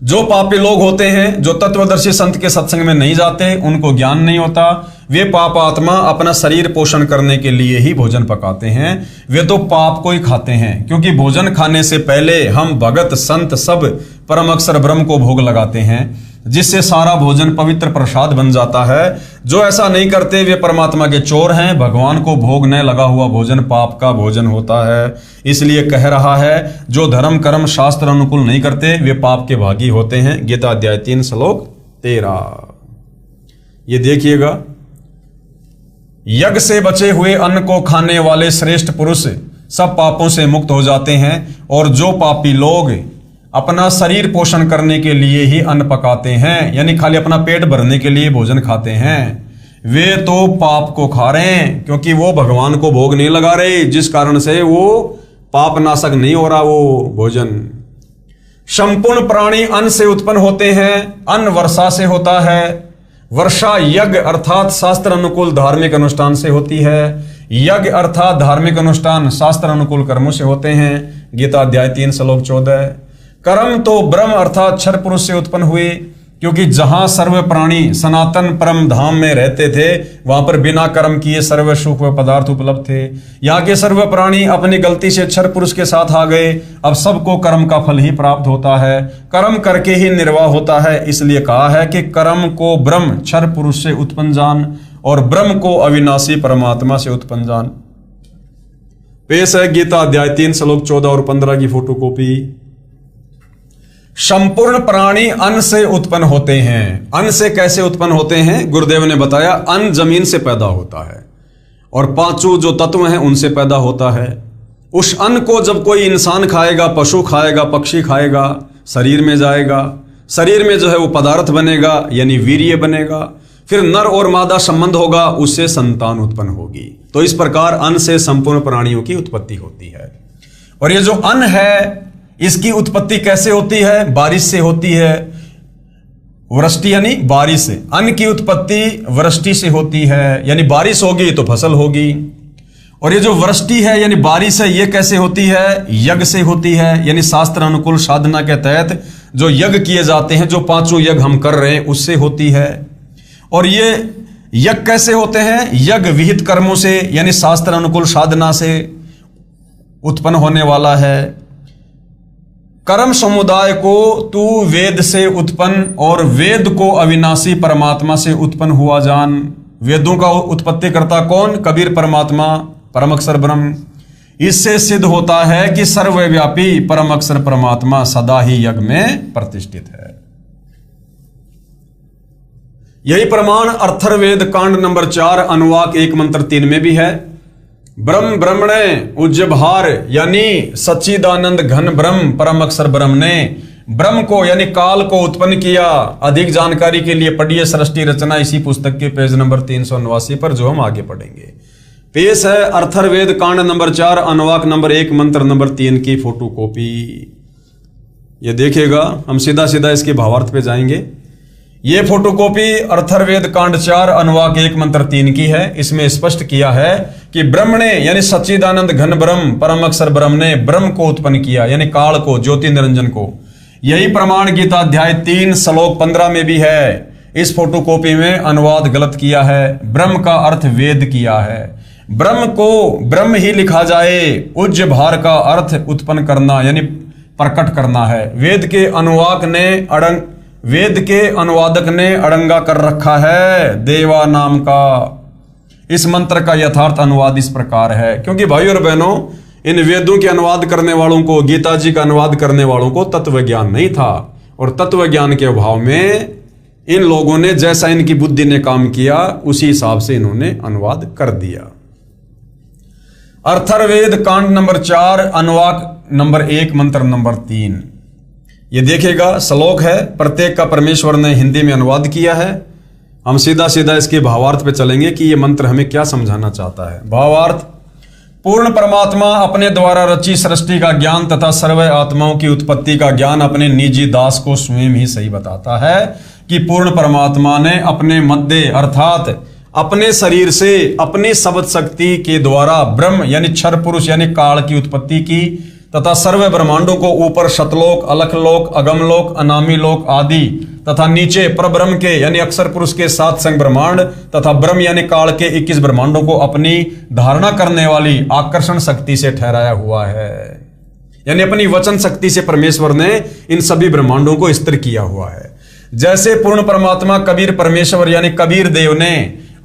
जो पापी लोग होते हैं, जो तत्वदर्शी संत के सत्संग में नहीं जाते, उनको ज्ञान नहीं होता, वे पाप आत्मा अपना शरीर पोषण करने के लिए ही भोजन पकाते हैं। वे तो पाप को ही खाते हैं, क्योंकि भोजन खाने से पहले हम भगत संत सब परम अक्षर ब्रह्म को भोग लगाते हैं, जिससे सारा भोजन पवित्र प्रसाद बन जाता है। जो ऐसा नहीं करते वे परमात्मा के चोर हैं। भगवान को भोग न लगा हुआ भोजन पाप का भोजन होता है। इसलिए कह रहा है, जो धर्म कर्म शास्त्र अनुकूल नहीं करते वे पाप के भागी होते हैं। गीता अध्याय 3 श्लोक 13। ये देखिएगा, यज्ञ से बचे हुए अन्न को खाने वाले श्रेष्ठ पुरुष सब पापों से मुक्त हो जाते हैं, और जो पापी लोग अपना शरीर पोषण करने के लिए ही अन्न पकाते हैं, यानी खाली अपना पेट भरने के लिए भोजन खाते हैं, वे तो पाप को खा रहे हैं, क्योंकि वो भगवान को भोग नहीं लगा रहे, जिस कारण से वो पाप नाशक नहीं हो रहा वो भोजन। संपूर्ण प्राणी अन्न से उत्पन्न होते हैं। अन्न वर्षा से होता है। वर्षा यज्ञ अर्थात शास्त्र अनुकूल धार्मिक अनुष्ठान से होती है। यज्ञ अर्थात धार्मिक अनुष्ठान शास्त्र अनुकूल कर्मों से होते हैं। गीता अध्याय 3 श्लोक 14। कर्म तो ब्रह्म अर्थात क्षर पुरुष से उत्पन्न हुए, क्योंकि जहां सर्व प्राणी सनातन परम धाम में रहते थे, वहां पर बिना कर्म किए सर्व सुख व पदार्थ उपलब्ध थे। यहाँ के सर्व प्राणी अपनी गलती से क्षर पुरुष के साथ आ गए। अब सबको कर्म का फल ही प्राप्त होता है। कर्म करके ही निर्वाह होता है। इसलिए कहा है कि कर्म को ब्रह्म क्षर पुरुष से उत्पन्न जान, और ब्रह्म को अविनाशी परमात्मा से उत्पन्न जान। पेश है गीता अध्याय 3 श्लोक 14 और 15 की फोटोकॉपी। संपूर्ण प्राणी अन्न से उत्पन्न होते हैं। अन्न से कैसे उत्पन्न होते हैं? गुरुदेव ने बताया, अन्न जमीन से पैदा होता है और पांचों जो तत्व हैं उनसे पैदा होता है। उस अन्न को जब कोई इंसान खाएगा, पशु खाएगा, पक्षी खाएगा, शरीर में जाएगा। शरीर में जो है वो पदार्थ बनेगा, यानी वीर्य बनेगा। फिर नर और मादा संबंध होगा, उससे संतान उत्पन्न होगी। तो इस प्रकार अन्न से संपूर्ण प्राणियों की उत्पत्ति होती है। और ये जो अन्न है, इसकी उत्पत्ति कैसे होती है? बारिश से होती है। वृष्टि यानी बारिश से। अन्न की उत्पत्ति वृष्टि से होती है, यानी बारिश होगी तो फसल होगी। और ये जो वृष्टि है यानी बारिश है, ये कैसे होती है? यज्ञ से होती है, यानी शास्त्र अनुकूल साधना के तहत जो यज्ञ किए जाते हैं, जो पांचों यज्ञ हम कर रहे हैं, उससे होती है। और ये यज्ञ कैसे होते हैं? यज्ञ विहित कर्मों से, यानी शास्त्र अनुकूल साधना से उत्पन्न होने वाला है। कर्म समुदाय को तू वेद से उत्पन्न, और वेद को अविनाशी परमात्मा से उत्पन्न हुआ जान। वेदों का उत्पत्ति करता कौन? कबीर परमात्मा, परम अक्षर ब्रह्म। इससे सिद्ध होता है कि सर्वव्यापी परम अक्षर परमात्मा सदा ही यज्ञ में प्रतिष्ठित है। यही प्रमाण अथर्ववेद कांड नंबर 4 अनुवाक 1 मंत्र 3 में भी है। ब्रह्म ब्रह्मणे उज्जभार, यानी सच्चिदानंद घन ब्रह्म परम अक्षर ब्रह्म ने ब्रह्म को यानी काल को उत्पन्न किया। अधिक जानकारी के लिए पढ़िए सृष्टि रचना, इसी पुस्तक के पेज नंबर 389 पर, जो हम आगे पढ़ेंगे। पेश है अथर्ववेद कांड नंबर 4 अनुवाक नंबर 1 मंत्र नंबर 3 की फोटोकॉपी। ये देखिएगा, हम सीधा सीधा इसके भावार्थ पे जाएंगे। ये फोटोकॉपी अथर्ववेद कांड 4 अनुवाक 1 मंत्र 3 की है। इसमें स्पष्ट किया है कि ब्रह्म ने यानी सच्चिदानंद घन ब्रह्म परम अक्षर ब्रह्म ने ब्रह्म को उत्पन्न किया, यानी काल को, ज्योति निरंजन को। यही प्रमाण गीता अध्याय 3 श्लोक 15 में भी है। इस फोटोकॉपी में अनुवाद गलत किया है। ब्रह्म का अर्थ वेद किया है। ब्रह्म को ब्रह्म ही लिखा जाए। उज्ज भार का अर्थ उत्पन्न करना यानी प्रकट करना है। वेद के अनुवादक ने अड़ंगा कर रखा है देवा नाम का। इस मंत्र का यथार्थ अनुवाद इस प्रकार है, क्योंकि भाई और बहनों, इन वेदों के अनुवाद करने वालों को, गीता जी का अनुवाद करने वालों को तत्व ज्ञान नहीं था, और तत्व ज्ञान के अभाव में इन लोगों ने जैसा इनकी बुद्धि ने काम किया उसी हिसाब से इन्होंने अनुवाद कर दिया। अथर्ववेद कांड नंबर 4 अनुवाक नंबर 1 मंत्र नंबर 3। ये देखिएगा, श्लोक है, प्रत्येक का परमेश्वर ने हिंदी में अनुवाद किया है। हम सीधा सीधा इसके भावार्थ पे चलेंगे कि ये मंत्र हमें क्या समझाना चाहता है। भावार्थ: पूर्ण परमात्मा अपने द्वारा रची सृष्टि का ज्ञान तथा सर्व आत्माओं की उत्पत्ति का ज्ञान अपने निजी दास को स्वयं ही सही बताता है कि पूर्ण परमात्मा ने अपने मध्य अर्थात अपने शरीर से अपनी शब्द शक्ति के द्वारा ब्रह्म यानी क्षर पुरुष यानी काल की उत्पत्ति की तथा सर्व ब्रह्मांडों को ऊपर शतलोक, अलखलोक, अगमलोक, अनामी लोक आदि तथा नीचे परब्रह्म के यानी अक्षर पुरुष के 7 संग ब्रह्मांड तथा ब्रह्म यानी काल के 21 ब्रह्मांडों को अपनी धारणा करने वाली आकर्षण शक्ति से ठहराया हुआ है। यानी अपनी वचन शक्ति से परमेश्वर ने इन सभी ब्रह्मांडों को स्थिर किया हुआ है। जैसे पूर्ण परमात्मा कबीर परमेश्वर यानी कबीर देव ने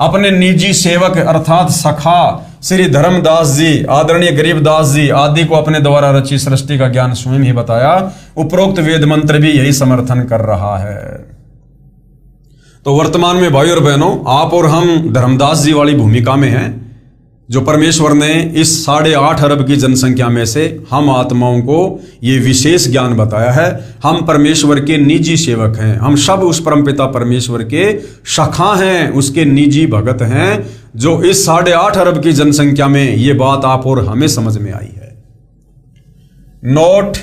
अपने निजी सेवक अर्थात सखा श्री धर्मदास जी, आदरणीय गरीबदास जी आदि को अपने द्वारा रची सृष्टि का ज्ञान स्वयं ही बताया, उपरोक्त वेद मंत्र भी यही समर्थन कर रहा है। तो वर्तमान में भाई और बहनों, आप और हम धर्मदास जी वाली भूमिका में हैं, जो परमेश्वर ने इस 8.5 अरब की जनसंख्या में से हम आत्माओं को ये विशेष ज्ञान बताया है। हम परमेश्वर के निजी सेवक हैं, हम सब उस परमपिता परमेश्वर के सखा हैं, उसके निजी भगत हैं, जो इस 8.5 अरब की जनसंख्या में ये बात आप और हमें समझ में आई है। नोट: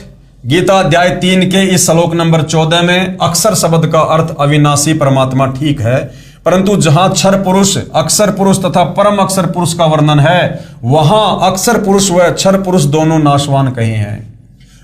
गीता अध्याय 3 के इस श्लोक नंबर 14 में अक्षर शब्द का अर्थ अविनाशी परमात्मा ठीक है, परंतु जहां क्षर पुरुष, अक्षर पुरुष तथा परम अक्षर पुरुष का वर्णन है, वहां अक्षर पुरुष व क्षर पुरुष दोनों नाशवान कहे हैं।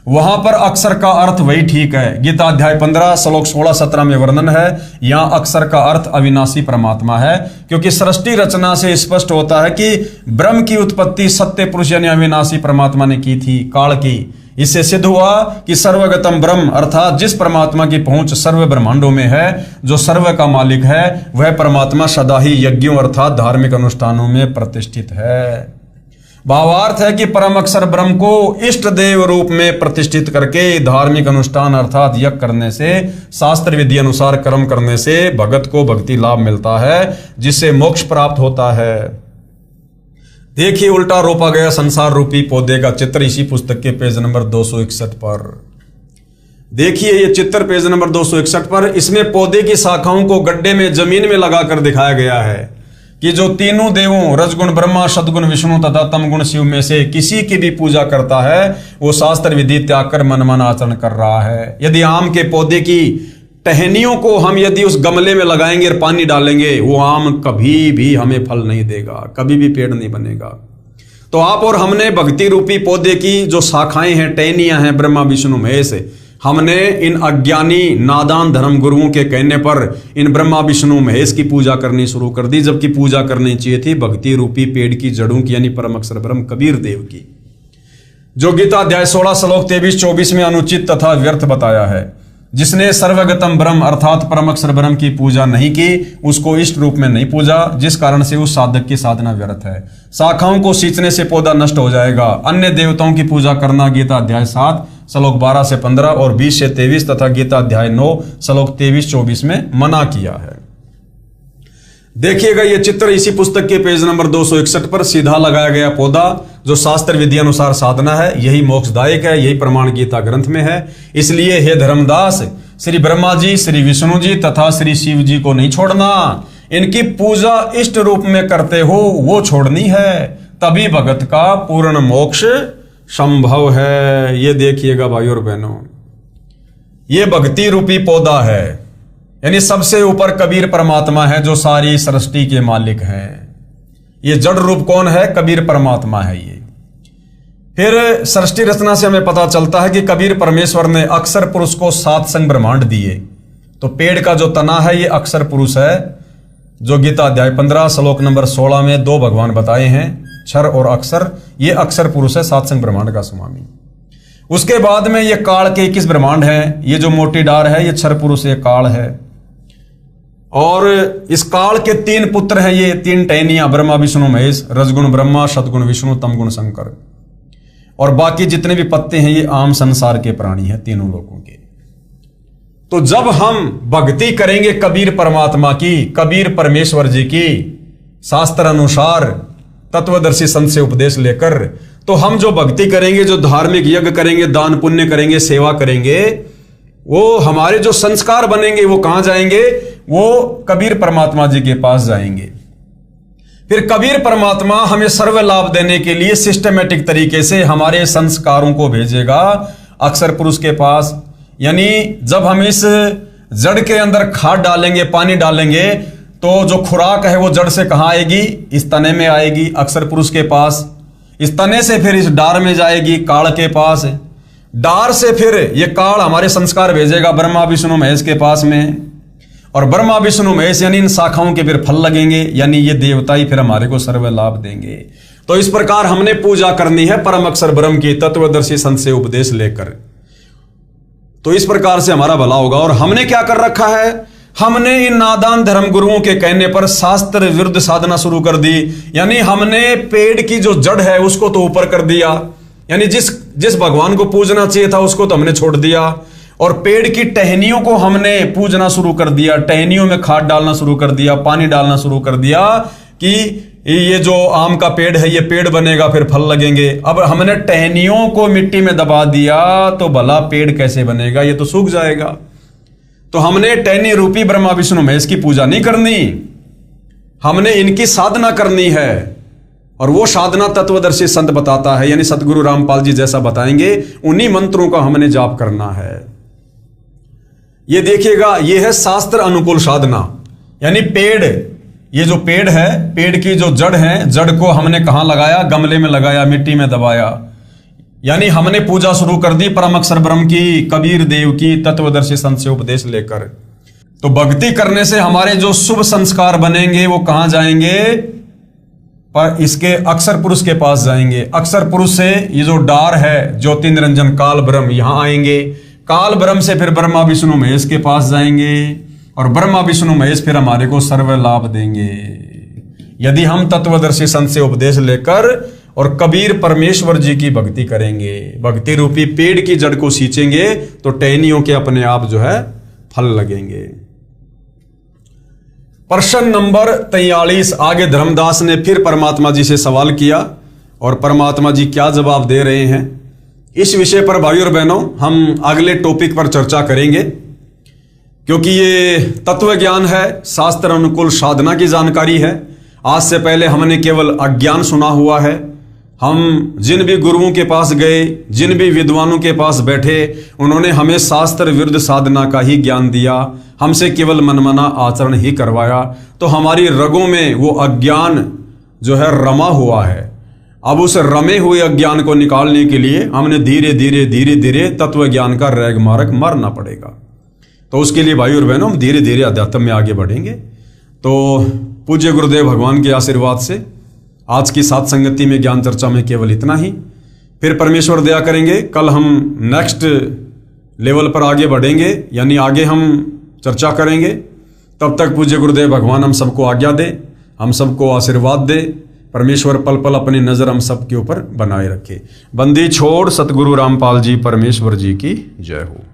वहां पर अक्षर का अर्थ वही ठीक है। गीता अध्याय 15 श्लोक 16-17 में वर्णन है, यहां अक्षर का अर्थ अविनाशी परमात्मा है, क्योंकि सृष्टि रचना से स्पष्ट होता है कि ब्रह्म की उत्पत्ति सत्य पुरुष यानी अविनाशी परमात्मा ने की थी, काल की। इससे सिद्ध हुआ कि सर्वगतम ब्रह्म अर्थात जिस परमात्मा की पहुंच सर्व ब्रह्मांडों में है, जो सर्व का मालिक है, वह परमात्मा सदा ही यज्ञों अर्थात धार्मिक अनुष्ठानों में प्रतिष्ठित है। भावार्थ है कि परम अक्षर ब्रह्म को इष्ट देव रूप में प्रतिष्ठित करके धार्मिक अनुष्ठान अर्थात यज्ञ करने से, शास्त्र विधि अनुसार कर्म करने से भगत को भक्ति लाभ मिलता है, जिससे मोक्ष प्राप्त होता है। देखिए उल्टा रोपा गया संसार रूपी पौधे का चित्र इसी पुस्तक के पेज नंबर 261 पर। देखिए ये चित्र पेज नंबर 261 पर, इसमें पौधे की शाखाओं को गड्ढे में जमीन में लगाकर दिखाया गया है कि जो तीनों देवों रजगुण ब्रह्मा, सदगुण विष्णु तथा तमगुण शिव में से किसी की भी पूजा करता है, वो शास्त्र विधि त्याग कर मन आचरण कर रहा है। यदि आम के पौधे की टहनियों को हम यदि उस गमले में लगाएंगे और पानी डालेंगे, वो आम कभी भी हमें फल नहीं देगा, कभी भी पेड़ नहीं बनेगा। तो आप और हमने भक्ति रूपी पौधे की जो शाखाएं हैं, टहनियां हैं, ब्रह्मा विष्णु महेश, हमने इन अज्ञानी नादान धर्म गुरुओं के कहने पर इन ब्रह्मा विष्णु महेश की पूजा करनी शुरू कर दी, जबकि पूजा करनी चाहिए थी भक्ति रूपी पेड़ की जड़ों की, यानी परम अक्षर ब्रह्म कबीर देव की, जो गीता अध्याय 16 श्लोक 23-24 में अनुचित तथा व्यर्थ बताया है। जिसने सर्वगतम ब्रह्म अर्थात परम अक्षर ब्रह्म की पूजा नहीं की, उसको इष्ट रूप में नहीं पूजा, जिस कारण से उस साधक की साधना व्यर्थ है। शाखाओं को सींचने से पौधा नष्ट हो जाएगा। अन्य देवताओं की पूजा करना गीता अध्याय 7 श्लोक 12 से 15 और 20 से 23 तथा गीता अध्याय 9 श्लोक 23-24 में मना किया है। देखिएगा ये चित्र इसी पुस्तक के पेज नंबर 261 पर सीधा लगाया गया पौधा जो शास्त्र विधि अनुसार साधना है, यही मोक्षदायक है, यही प्रमाण गीता ग्रंथ में है। इसलिए हे धर्मदास, श्री ब्रह्मा जी, श्री विष्णु जी तथा श्री शिव जी को नहीं छोड़ना, इनकी पूजा इष्ट रूप में करते हो वो छोड़नी है, तभी भगत का पूर्ण मोक्ष संभव है। ये देखिएगा भाई और बहनों, ये भक्ति रूपी पौधा है, यानी सबसे ऊपर कबीर परमात्मा है जो सारी सृष्टि के मालिक हैं। ये जड़ रूप कौन है? कबीर परमात्मा है। ये फिर सृष्टि रचना से हमें पता चलता है कि कबीर परमेश्वर ने अक्षर पुरुष को 7 संग ब्रह्मांड दिए। तो पेड़ का जो तना है ये अक्षर पुरुष है, जो गीता अध्याय 15 श्लोक नंबर 16 में 2 भगवान बताए हैं, क्षर और अक्षर। ये अक्षर पुरुष है 7 संग ब्रह्मांड का स्वामी। उसके बाद में ये काल के 21 ब्रह्मांड है। ये जो मोटी डार है ये क्षर पुरुष, ये काल है। और इस काल के 3 पुत्र हैं, ये 3 टहनियां, ब्रह्मा विष्णु महेश, रजगुण ब्रह्मा, सदगुण विष्णु, तमगुण शंकर। और बाकी जितने भी पत्ते हैं ये आम संसार के प्राणी हैं, तीनों लोगों के। तो जब हम भक्ति करेंगे कबीर परमात्मा की, कबीर परमेश्वर जी की, शास्त्र अनुसार तत्वदर्शी संत से उपदेश लेकर, तो हम जो भक्ति करेंगे, जो धार्मिक यज्ञ करेंगे, दान पुण्य करेंगे, सेवा करेंगे, वो हमारे जो संस्कार बनेंगे वो कहां जाएंगे? वो कबीर परमात्मा जी के पास जाएंगे। फिर कबीर परमात्मा हमें सर्व लाभ देने के लिए सिस्टमेटिक तरीके से हमारे संस्कारों को भेजेगा अक्षर पुरुष के पास। यानी जब हम इस जड़ के अंदर खाद डालेंगे, पानी डालेंगे, तो जो खुराक है वो जड़ से कहाँ आएगी? इस तने में आएगी, अक्षर पुरुष के पास। इस तने से फिर इस डार में जाएगी, काल के पास। डार से फिर ये काल हमारे संस्कार भेजेगा ब्रह्मा विष्णु महेश के पास में, और ब्रह्मा विष्णु महेश यानी इन शाखाओं के फिर फल लगेंगे, यानी ये देवता ही फिर हमारे को सर्व लाभ देंगे। तो इस प्रकार हमने पूजा करनी है परम अक्षर ब्रह्म की तत्वदर्शी संत से उपदेश लेकर। तो इस प्रकार से हमारा भला होगा। और हमने क्या कर रखा है? हमने इन नादान धर्म गुरुओं के कहने पर शास्त्र विरुद्ध साधना शुरू कर दी। यानी हमने पेड़ की जो जड़ है उसको तो ऊपर कर दिया, यानी जिस भगवान को पूजना चाहिए था उसको तो हमने छोड़ दिया, और पेड़ की टहनियों को हमने पूजना शुरू कर दिया। टहनियों में खाद डालना शुरू कर दिया, पानी डालना शुरू कर दिया कि ये जो आम का पेड़ है ये पेड़ बनेगा, फिर फल लगेंगे। अब हमने टहनियों को मिट्टी में दबा दिया तो भला पेड़ कैसे बनेगा? ये तो सूख जाएगा। तो हमने टहनी रूपी ब्रह्मा विष्णु महेश की पूजा नहीं करनी, हमने इनकी साधना करनी है। और वो साधना तत्वदर्शी संत बताता है, यानी सतगुरु रामपाल जी जैसा बताएंगे, उन्हीं मंत्रों का हमने जाप करना है। ये देखिएगा, ये है शास्त्र अनुकूल साधना। यानी पेड़, ये जो पेड़ है, पेड़ की जो जड़ है, जड़ को हमने कहां लगाया? गमले में लगाया, मिट्टी में दबाया। यानी हमने पूजा शुरू कर दी परम अक्षर ब्रह्म की, कबीर देव की, तत्वदर्शी संत से उपदेश लेकर। तो भक्ति करने से हमारे जो शुभ संस्कार बनेंगे वो कहां जाएंगे? पर इसके अक्षर पुरुष के पास जाएंगे। अक्षर पुरुष से ये जो डार है ज्योति निरंजन काल ब्रह्म, यहां आएंगे। काल ब्रह्म से फिर ब्रह्मा विष्णु महेश के पास जाएंगे, और ब्रह्मा विष्णु महेश फिर हमारे को सर्व लाभ देंगे। यदि हम तत्वदर्शी संत से उपदेश लेकर और कबीर परमेश्वर जी की भक्ति करेंगे, भक्ति रूपी पेड़ की जड़ को सींचेंगे, तो टहनियों के अपने आप जो है फल लगेंगे। प्रश्न नंबर 43। आगे धर्मदास ने फिर परमात्मा जी से सवाल किया, और परमात्मा जी क्या जवाब दे रहे हैं, इस विषय पर भाइयों और बहनों हम अगले टॉपिक पर चर्चा करेंगे। क्योंकि ये तत्व ज्ञान है, शास्त्र अनुकूल साधना की जानकारी है। आज से पहले हमने केवल अज्ञान सुना हुआ है। हम जिन भी गुरुओं के पास गए, जिन भी विद्वानों के पास बैठे, उन्होंने हमें शास्त्र विरुद्ध साधना का ही ज्ञान दिया, हमसे केवल मनमाना आचरण ही करवाया। तो हमारी रगों में वो अज्ञान जो है रमा हुआ है। अब उस रमे हुए अज्ञान को निकालने के लिए हमने धीरे धीरे तत्व ज्ञान का रैग मार्ग मारना पड़ेगा। तो उसके लिए भाई और बहनों हम धीरे धीरे अध्यात्म में आगे बढ़ेंगे। तो पूज्य गुरुदेव भगवान के आशीर्वाद से आज की सात संगति में ज्ञान चर्चा में केवल इतना ही। फिर परमेश्वर दया करेंगे, कल हम नेक्स्ट लेवल पर आगे बढ़ेंगे, यानी आगे हम चर्चा करेंगे। तब तक पूज्य गुरुदेव भगवान हम सबको आज्ञा दे, हम सबको आशीर्वाद दे। परमेश्वर पल पल अपनी नजर हम सब के ऊपर बनाए रखे। बंदी छोड़ सतगुरु रामपाल जी परमेश्वर जी की जय हो।